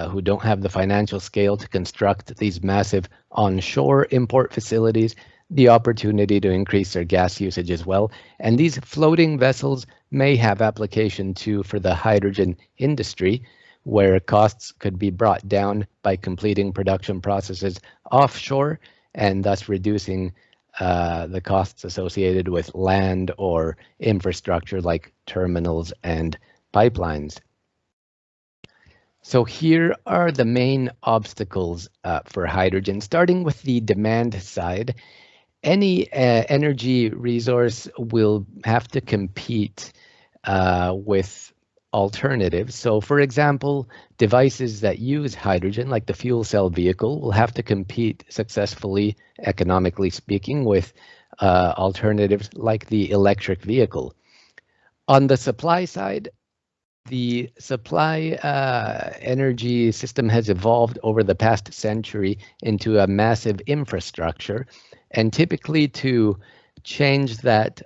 who don't have the financial scale to construct these massive onshore import facilities the opportunity to increase their gas usage as well. And these floating vessels may have application too for the hydrogen industry, where costs could be brought down by completing production processes offshore and thus reducing the costs associated with land or infrastructure like terminals and pipelines. So here are the main obstacles for hydrogen, starting with the demand side. any energy resource will have to compete with alternatives. So for example, devices that use hydrogen, like the fuel cell vehicle, will have to compete successfully, economically speaking, with alternatives like the electric vehicle. On the supply side, the supply energy system has evolved over the past century into a massive infrastructure, and typically to change that,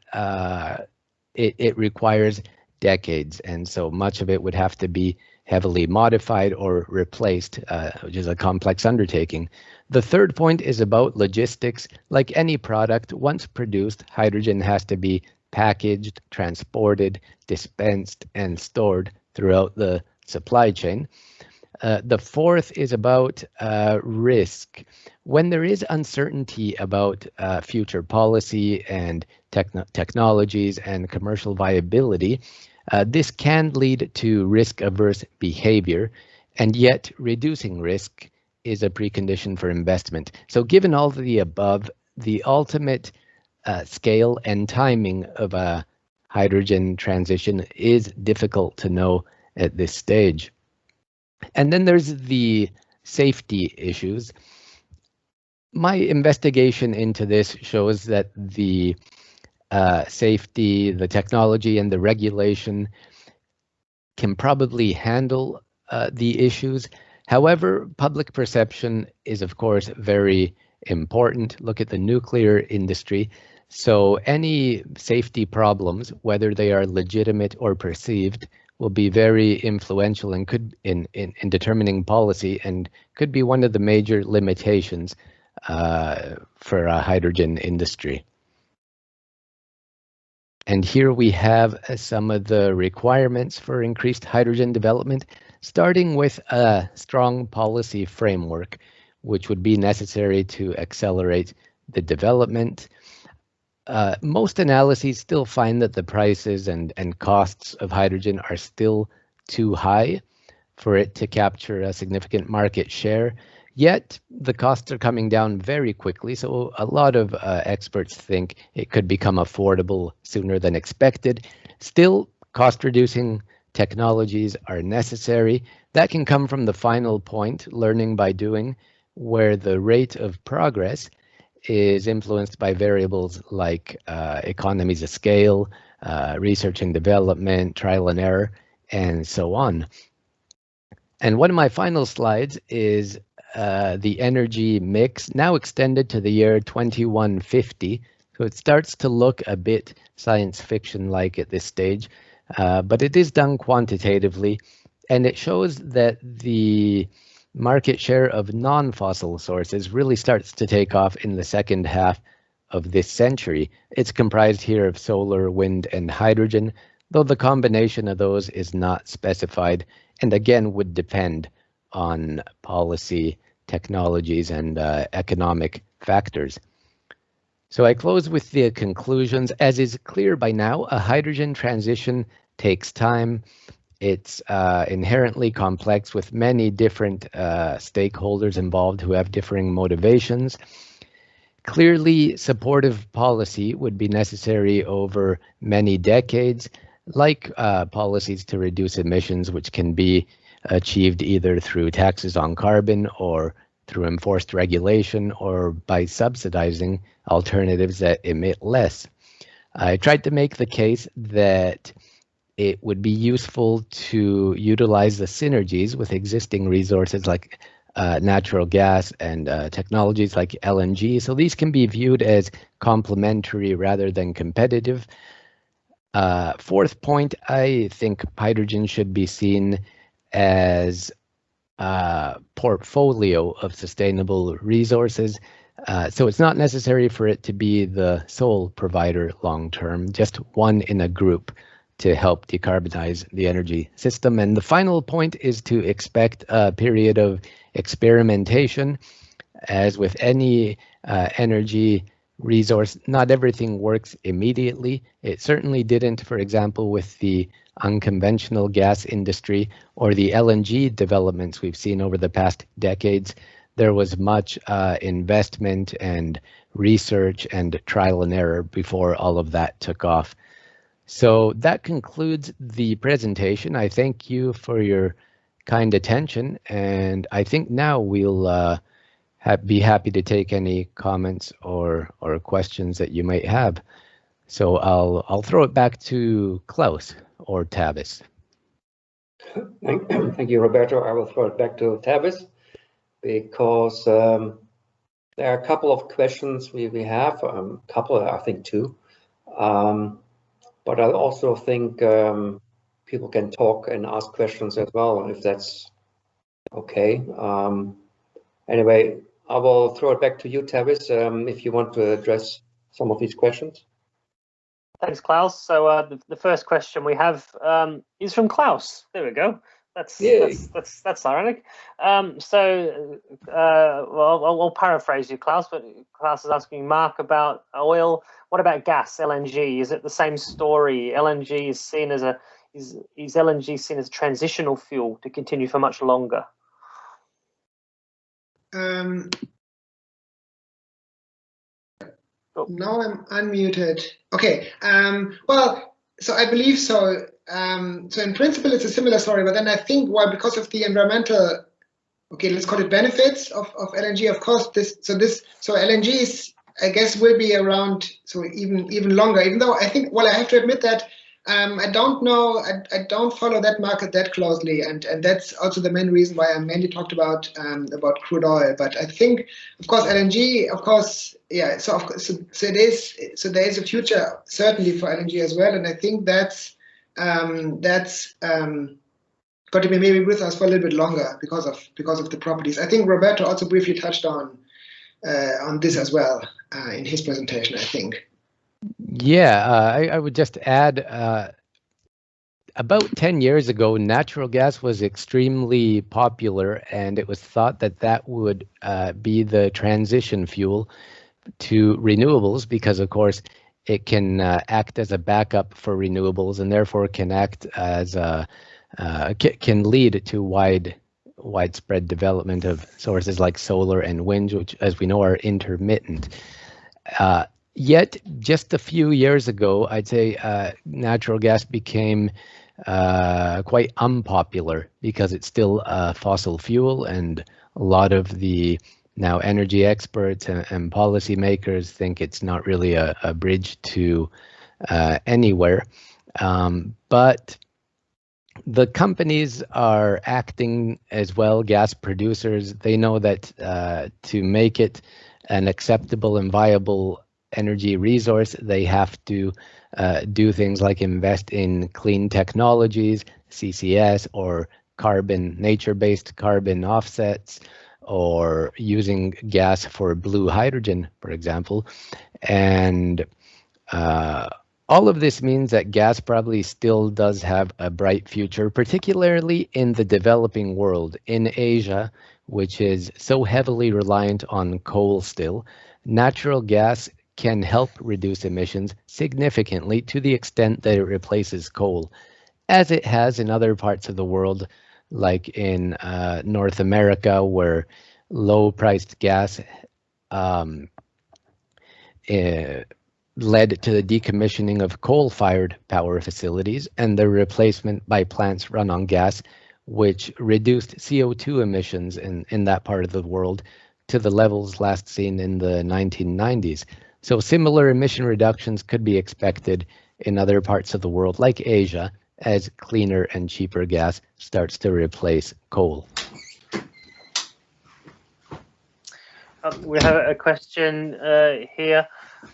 it requires decades, and so much of it would have to be heavily modified or replaced, which is a complex undertaking. The third point is about logistics. Like any product, once produced, hydrogen has to be packaged, transported, dispensed, and stored throughout the supply chain. The fourth is about risk. When there is uncertainty about future policy and technologies and commercial viability, this can lead to risk-averse behavior, and yet reducing risk is a precondition for investment. So given all of the above, the ultimate scale and timing of a hydrogen transition is difficult to know at this stage. And then there's the safety issues. My investigation into this shows that the safety, the technology, and the regulation can probably handle the issues. However, public perception is, of course, very important. Look at the nuclear industry. So any safety problems, whether they are legitimate or perceived, will be very influential and could in determining policy, and could be one of the major limitations for a hydrogen industry. And here we have some of the requirements for increased hydrogen development, starting with a strong policy framework, which would be necessary to accelerate the development. Most analyses still find that the prices and costs of hydrogen are still too high for it to capture a significant market share. Yet the costs are coming down very quickly, so a lot of experts think it could become affordable sooner than expected. Still, cost-reducing technologies are necessary. That can come from the final point, learning by doing, where the rate of progress is influenced by variables like economies of scale, research and development, trial and error, and so on. And one of my final slides is the energy mix, now extended to the year 2150. So it starts to look a bit science fiction-like at this stage, but it is done quantitatively, and it shows that the market share of non-fossil sources really starts to take off in the second half of this century. It's comprised here of solar, wind, and hydrogen, though the combination of those is not specified, and again would depend on policy, technologies, and economic factors. So I close with the conclusions. As is clear by now, a hydrogen transition takes time. It's inherently complex with many different stakeholders involved who have differing motivations. Clearly, supportive policy would be necessary over many decades, like policies to reduce emissions, which can be achieved either through taxes on carbon or through enforced regulation or by subsidizing alternatives that emit less. I tried to make the case that it would be useful to utilize the synergies with existing resources like natural gas and technologies like LNG. So these can be viewed as complementary rather than competitive. Fourth point, I think hydrogen should be seen as a portfolio of sustainable resources. So it's not necessary for it to be the sole provider long term, just one in a group to help decarbonize the energy system. And the final point is to expect a period of experimentation. As with any energy resource, not everything works immediately. It certainly didn't, for example, with the unconventional gas industry or the LNG developments we've seen over the past decades. there was much investment and research and trial and error before all of that took off. So that concludes the presentation. I thank you for your kind attention, and I think now we'll be happy to take any comments or questions that you might have. So I'll throw it back to Klaus or Tavis. Thank you, Roberto. I will throw it back to Tavis because there are a couple of questions we have, I think two. But I also think people can talk and ask questions as well, if that's okay. Anyway, I will throw it back to you, Tavis, if you want to address some of these questions. Thanks, Klaus. So the first question we have is from Klaus. There we go. That's ironic. Well, I'll paraphrase you, Klaus. But Klaus is asking Marc about oil. What about gas, LNG? Is it the same story? LNG is seen as is LNG seen as a transitional fuel to continue for much longer? Now I'm unmuted. Okay. Well, so I believe so. So in principle, it's a similar story, but then I think, well, because of the environmental, okay, let's call it benefits of LNG, of course, so LNG is, I guess, will be around so even longer. Even though I think, well, I have to admit that I don't know, I don't follow that market that closely, and that's also the main reason why I mainly talked about crude oil. But I think, of course, LNG, of course, yeah. So of course, so there is a future certainly for LNG as well, and I think that's got to be maybe with us for a little bit longer because of the properties. I think Roberto also briefly touched on this as well in his presentation, I think. Yeah, I would just add, about 10 years ago, natural gas was extremely popular, and it was thought that that would be the transition fuel to renewables because, of course, it can act as a backup for renewables and therefore can act as can lead to widespread development of sources like solar and wind, which, as we know, are intermittent. Yet, just a few years ago, I'd say natural gas became quite unpopular because it's still a fossil fuel, and a lot of the now energy experts and policymakers think it's not really a bridge to anywhere. But the companies are acting as well, gas producers. They know that to make it an acceptable and viable energy resource, they have to do things like invest in clean technologies, CCS, or nature-based carbon offsets, or using gas for blue hydrogen, for example. And all of this means that gas probably still does have a bright future, particularly in the developing world. In Asia, which is so heavily reliant on coal still, natural gas can help reduce emissions significantly to the extent that it replaces coal, as it has in other parts of the world, like in North America, where low-priced gas led to the decommissioning of coal-fired power facilities and the replacement by plants run on gas, which reduced CO2 emissions in that part of the world to the levels last seen in the 1990s. So similar emission reductions could be expected in other parts of the world, like Asia, as cleaner and cheaper gas starts to replace coal. We have a question here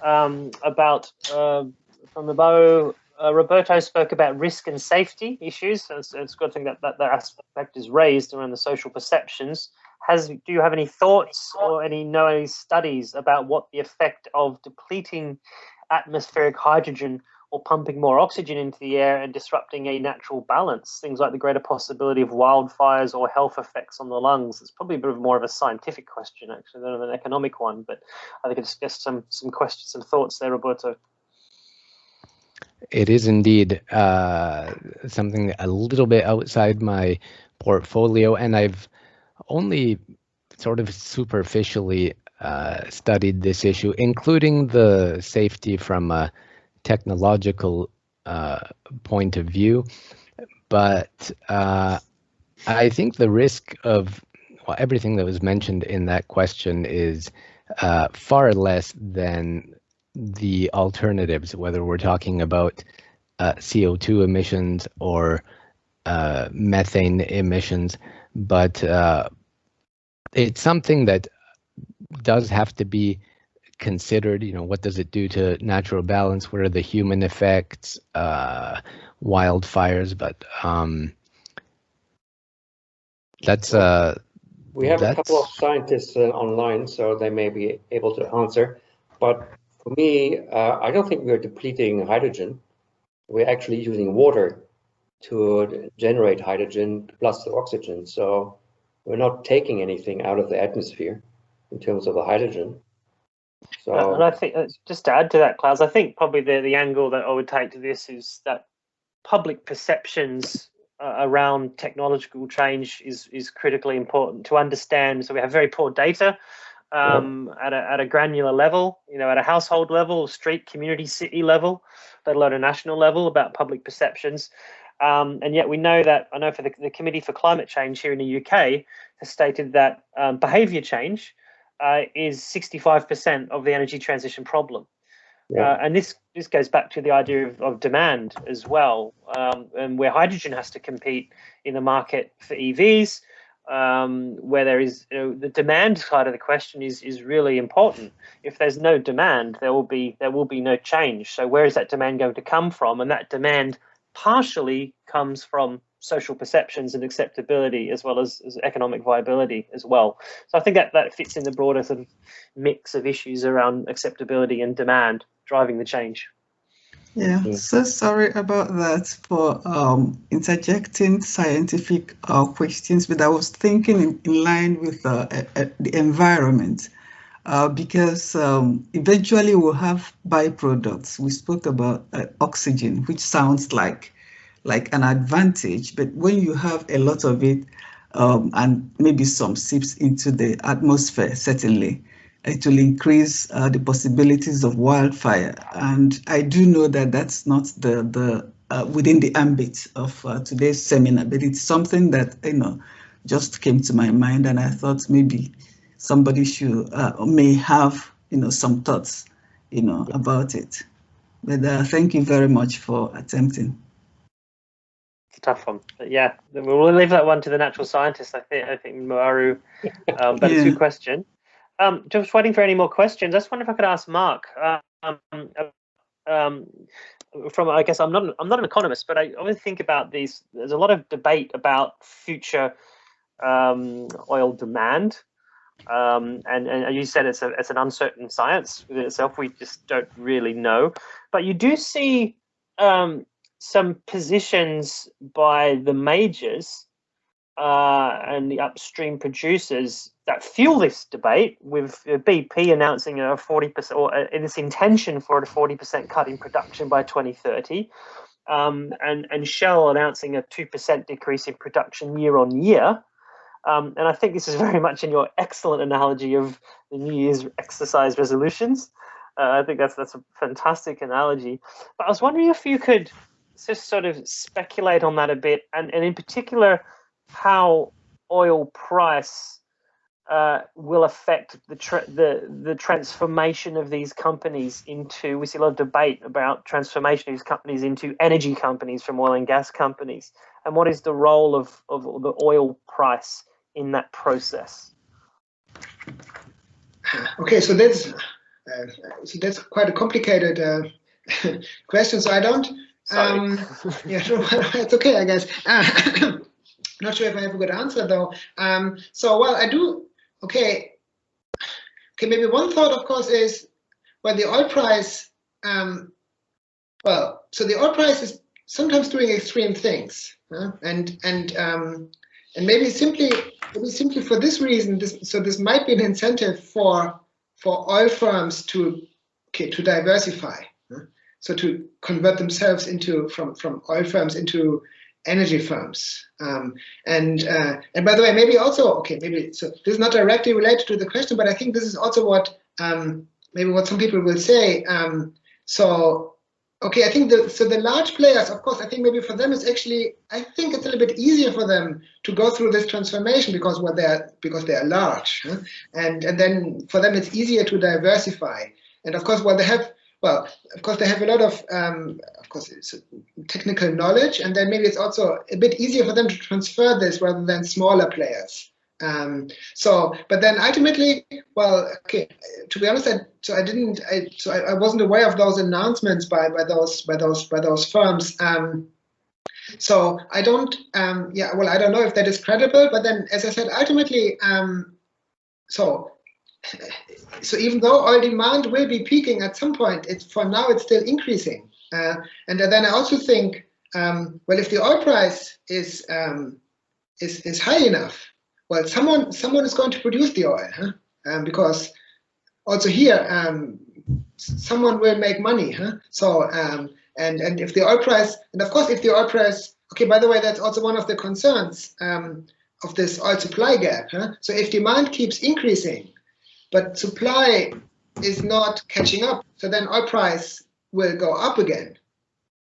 about from the bow. Roberto spoke about risk and safety issues. So it's a good thing that aspect is raised around the social perceptions. Do you have any thoughts or any studies about what the effect of depleting atmospheric hydrogen or pumping more oxygen into the air and disrupting a natural balance, things like the greater possibility of wildfires or health effects on the lungs? It's probably a bit more of a scientific question, actually, than an economic one, but I think it's just some questions, some thoughts there, Roberto. It is indeed something a little bit outside my portfolio, and I've only sort of superficially studied this issue, including the safety from a technological point of view. But I think the risk of everything that was mentioned in that question is far less than the alternatives, whether we're talking about CO2 emissions or methane emissions. But it's something that does have to be considered. You know, what does it do to natural balance? What are the human effects, wildfires? But that's we have a couple of scientists online, so they may be able to answer. But for me, I don't think we're depleting hydrogen. We're actually using water to generate hydrogen plus the oxygen. So we're not taking anything out of the atmosphere in terms of the hydrogen. So, and I think just to add to that, Klaus, I think probably the angle that I would take to this is that public perceptions around technological change is critically important to understand. So we have very poor data at a granular level, you know, at a household level, street, community, city level, let alone a national level, about public perceptions. And yet we know that, I know for the Committee for Climate Change here in the UK has stated that behaviour change is 65% of the energy transition problem. And this goes back to the idea of demand as well, and where hydrogen has to compete in the market for EVs, where there is, you know, the demand side of the question is really important. If there's no demand, there will be no change. So where is that demand going to come from? And that demand partially comes from social perceptions and acceptability, as well as economic viability as well. So I think that fits in the broader sort of mix of issues around acceptability and demand driving the change. Yeah, so sorry about that for interjecting scientific questions, but I was thinking in line with the environment, because eventually we'll have byproducts. We spoke about oxygen, which sounds like an advantage, but when you have a lot of it and maybe some seeps into the atmosphere, certainly it will increase the possibilities of wildfire. And I do know that that's not the within the ambit of today's seminar, but it's something that, you know, just came to my mind, and I thought maybe somebody should may have, you know, some thoughts, you know, about it. But thank you very much for attempting. It's a tough one, but yeah, we'll leave that one to the natural scientists. I think Maru, but it's a good question. Just waiting for any more questions. I just wonder if I could ask Marc. From, I guess I'm not an economist, but I always think about these. There's a lot of debate about future oil demand, and you said it's an uncertain science within itself. We just don't really know. But you do see some positions by the majors and the upstream producers that fuel this debate, with BP announcing a 40% or in this intention for a 40% cut in production by 2030, and Shell announcing a 2% decrease in production year on year. And I think this is very much in your excellent analogy of the New Year's exercise resolutions. I think that's a fantastic analogy. But I was wondering if you could just sort of speculate on that a bit, and in particular, how oil price will affect the transformation of these companies into. We see a lot of debate about transformation of these companies into energy companies from oil and gas companies, and what is the role of the oil price in that process? Okay, so that's quite a complicated question. So I don't. Yeah, sure, it's okay, I guess. Not sure if I have a good answer though. So, well, I do. Okay, maybe one thought, of course, is, well, the oil price. Well, so the oil price is sometimes doing extreme things, and maybe simply for this reason. This might be an incentive for oil firms to diversify. So to convert themselves from oil firms into energy firms. And by the way, maybe also, okay, maybe so this is not directly related to the question, but I think this is also what maybe what some people will say. So okay, I think the large players, of course, I think maybe for them it's actually, I think it's a little bit easier for them to go through this transformation because they are large, huh? and then for them it's easier to diversify. And of course, they have a lot of course, it's technical knowledge, and then maybe it's also a bit easier for them to transfer this rather than smaller players. But then ultimately, well, okay, to be honest, I wasn't aware of those announcements by those firms. So I don't, I don't know if that is credible. But then, as I said, ultimately, so even though oil demand will be peaking at some point, for now it's still increasing. And then I also think, well, if the oil price is high enough, well, someone is going to produce the oil, huh? Because also here, someone will make money, huh? So and if the oil price, and of course, if the oil price, okay, by the way, that's also one of the concerns of this oil supply gap, huh? So if demand keeps increasing, but supply is not catching up, so then oil price will go up again.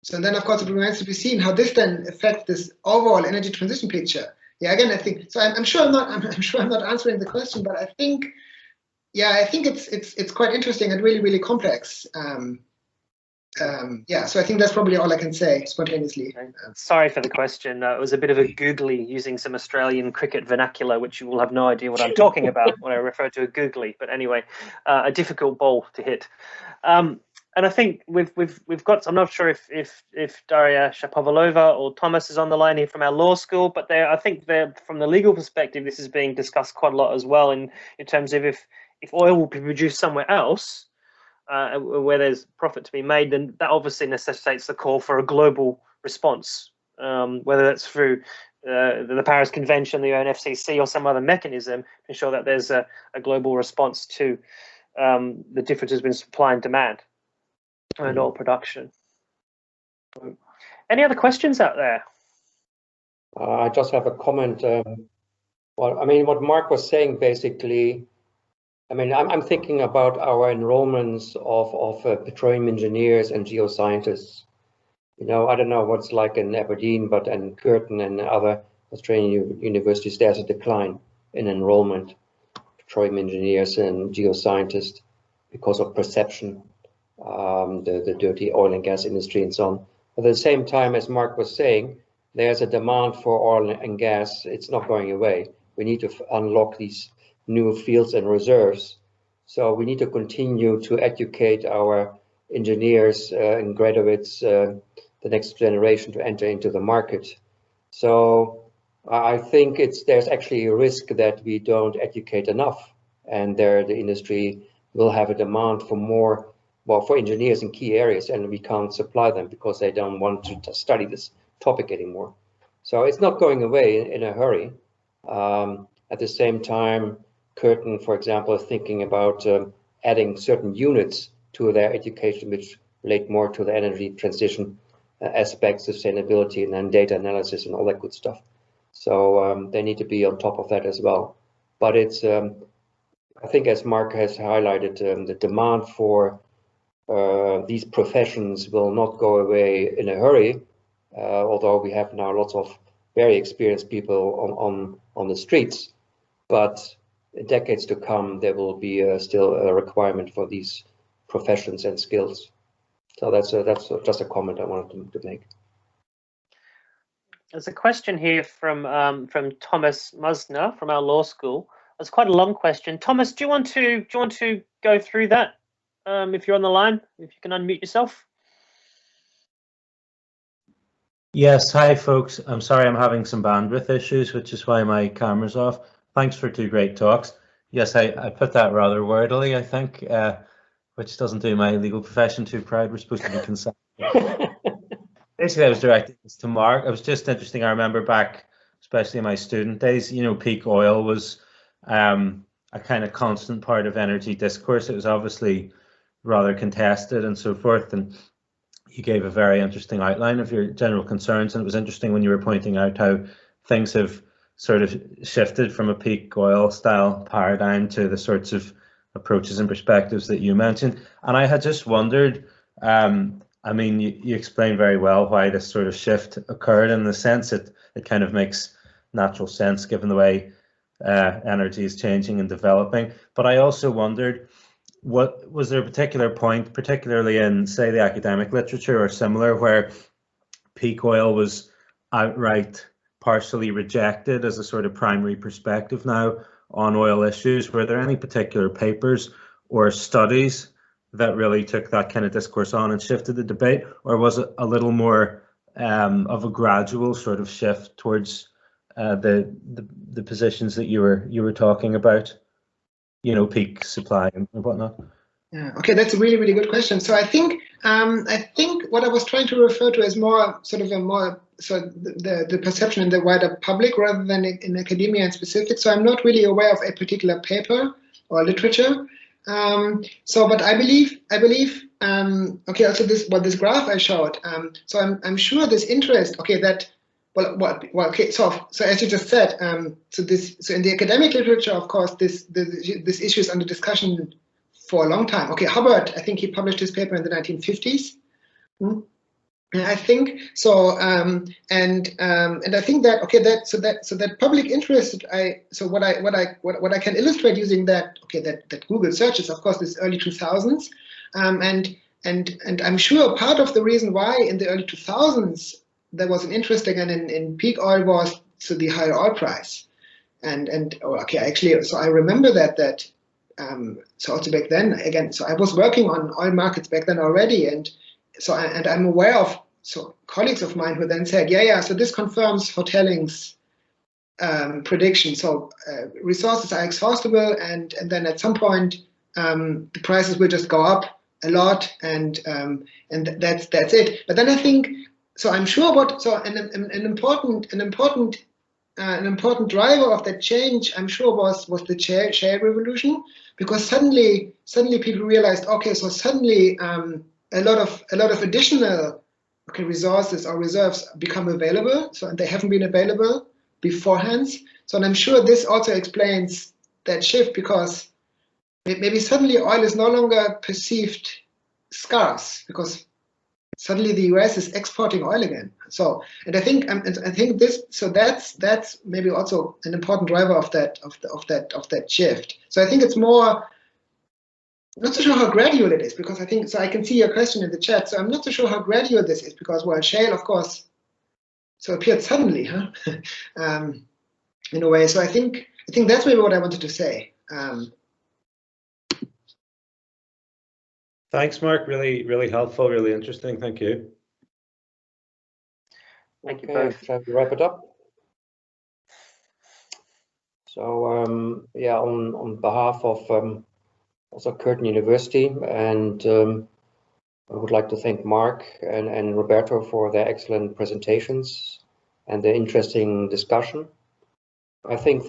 So then, of course, it remains to be seen how this then affects this overall energy transition picture. Yeah, again, I think so. I'm sure I'm not answering the question, but I think, yeah, I think it's quite interesting and really, really complex. Yeah, so I think that's probably all I can say spontaneously. Sorry for the question. It was a bit of a googly using some Australian cricket vernacular, which you will have no idea what I'm talking about when I refer to a googly. But anyway, a difficult ball to hit. And I think we've got. I'm not sure if Daria Shapovalova or Thomas is on the line here from our law school, but I think from the legal perspective, this is being discussed quite a lot as well in terms of if oil will be produced somewhere else, where there's profit to be made, then that obviously necessitates the call for a global response, whether that's through the Paris Convention, the UNFCCC, or some other mechanism to ensure that there's a global response to the differences between supply and demand and oil production. Any other questions out there? I just have a comment. Well, I mean, what Marc was saying basically, I mean, I'm thinking about our enrollments of petroleum engineers and geoscientists. You know, I don't know what's like in Aberdeen, but in Curtin and other Australian universities, there's a decline in enrollment, petroleum engineers and geoscientists, because of perception, the dirty oil and gas industry and so on. But at the same time, as Marc was saying, there's a demand for oil and gas. It's not going away. We need to unlock these new fields and reserves. So we need to continue to educate our engineers and graduates, the next generation, to enter into the market. So I think there's actually a risk that we don't educate enough, and the industry will have a demand for more, well, for engineers in key areas, and we can't supply them because they don't want to study this topic anymore. So it's not going away in a hurry. At the same time, Curtin, for example, is thinking about adding certain units to their education which relate more to the energy transition aspects, sustainability, and then data analysis and all that good stuff. So they need to be on top of that as well. But it's, I think, as Marc has highlighted, the demand for these professions will not go away in a hurry, although we have now lots of very experienced people on the streets. But in decades to come, there will be still a requirement for these professions and skills. So that's just a comment I wanted to make. There's a question here from Thomas Musner from our law school. It's quite a long question. Thomas, do you want to go through that? If you're on the line, if you can unmute yourself. Yes, hi folks. I'm sorry I'm having some bandwidth issues, which is why my camera's off. Thanks for 2 great talks. Yes, I put that rather wordily, I think, which doesn't do my legal profession too proud. We're supposed to be concise. Basically, I was directing this to Marc. It was just interesting. I remember back, especially in my student days, you know, peak oil was a kind of constant part of energy discourse. It was obviously rather contested and so forth. And you gave a very interesting outline of your general concerns, and it was interesting when you were pointing out how things have sort of shifted from a peak oil style paradigm to the sorts of approaches and perspectives that you mentioned. And I had just wondered, I mean, you explained very well why this sort of shift occurred, in the sense that it kind of makes natural sense given the way energy is changing and developing. But I also wondered, what was there a particular point, particularly in, say, the academic literature or similar, where peak oil was outright partially rejected as a sort of primary perspective now on oil issues? Were there any particular papers or studies that really took that kind of discourse on and shifted the debate, or was it a little more of a gradual sort of shift towards the positions that you were talking about, you know, peak supply and whatnot? Yeah. Okay, that's a really, really good question. So I think what I was trying to refer to is more sort of the perception in the wider public rather than in academia in specific. So I'm not really aware of a particular paper or literature. But I believe okay, also this graph I showed. So I'm sure this interest. Okay, that. Well, okay. So as you just said, so in the academic literature, of course, this issue is under discussion for a long time. Okay, Hubbard, I think he published his paper in the 1950s. I think so, and I think that okay, that public interest. What I can illustrate using that that Google searches, of course, this early 2000s, and I'm sure part of the reason why in the early 2000s there was an interest again in peak oil was to the higher oil price, and okay, actually, so I remember that so also back then again, so I was working on oil markets back then already, and I'm aware of colleagues of mine who then said, yeah, so this confirms Hotelling's prediction. So resources are exhaustible, and then at some point the prices will just go up a lot, and that's it. But then I think. So I'm sure an important driver of that change, I'm sure, was the shale revolution, because suddenly people realized, okay, so suddenly a lot of additional resources or reserves become available, so and they haven't been available beforehand. So and I'm sure this also explains that shift, because maybe suddenly oil is no longer perceived scarce, because suddenly the US is exporting oil again. So, and I think this. So that's maybe also an important driver of that shift. So I think it's more. I'm not so sure how gradual it is, because I think so. I can see your question in the chat. So I'm not so sure how gradual this is, because shale, of course, so appeared suddenly, in a way. So I think that's maybe what I wanted to say. Thanks, Mark. Really, really helpful, really interesting. Thank you. Thank you both. Shall we wrap it up? So yeah, on behalf of also Curtin University, and I would like to thank Marc and Roberto for their excellent presentations and the interesting discussion. I think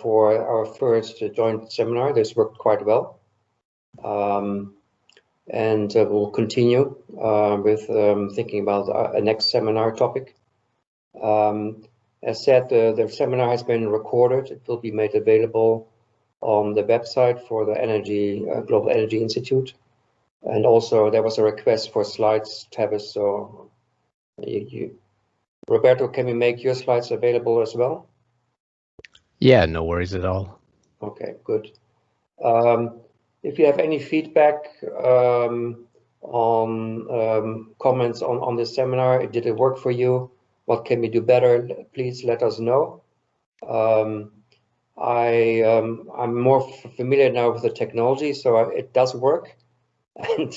for our first joint seminar, this worked quite well. And we'll continue with thinking about a next seminar topic. As said, the seminar has been recorded. It will be made available on the website for the Global Energy Institute. And also there was a request for slides, Tavis. So Roberto, can we make your slides available as well? Yeah, no worries at all. Okay, good. If you have any feedback on comments on this seminar, did it work for you? What can we do better? Please let us know. I'm more familiar now with the technology, so it does work. And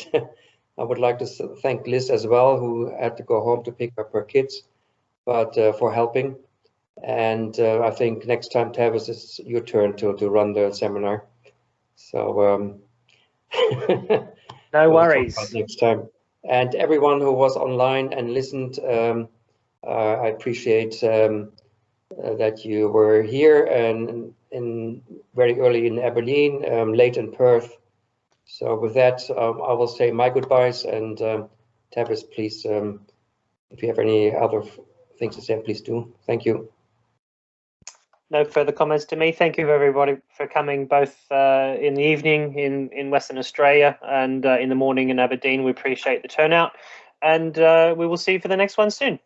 I would like to thank Liz as well, who had to go home to pick up her kids, but for helping. And I think next time, Tavis, it's your turn to run the seminar. So no worries. Next time. And everyone who was online and listened, I appreciate that you were here and very early in Aberdeen, late in Perth. So with that, I will say my goodbyes and Tavis, please, if you have any other things to say, please do. Thank you. No further comments to me. Thank you everybody for coming, both in the evening in Western Australia and in the morning in Aberdeen. We appreciate the turnout, and we will see you for the next one soon.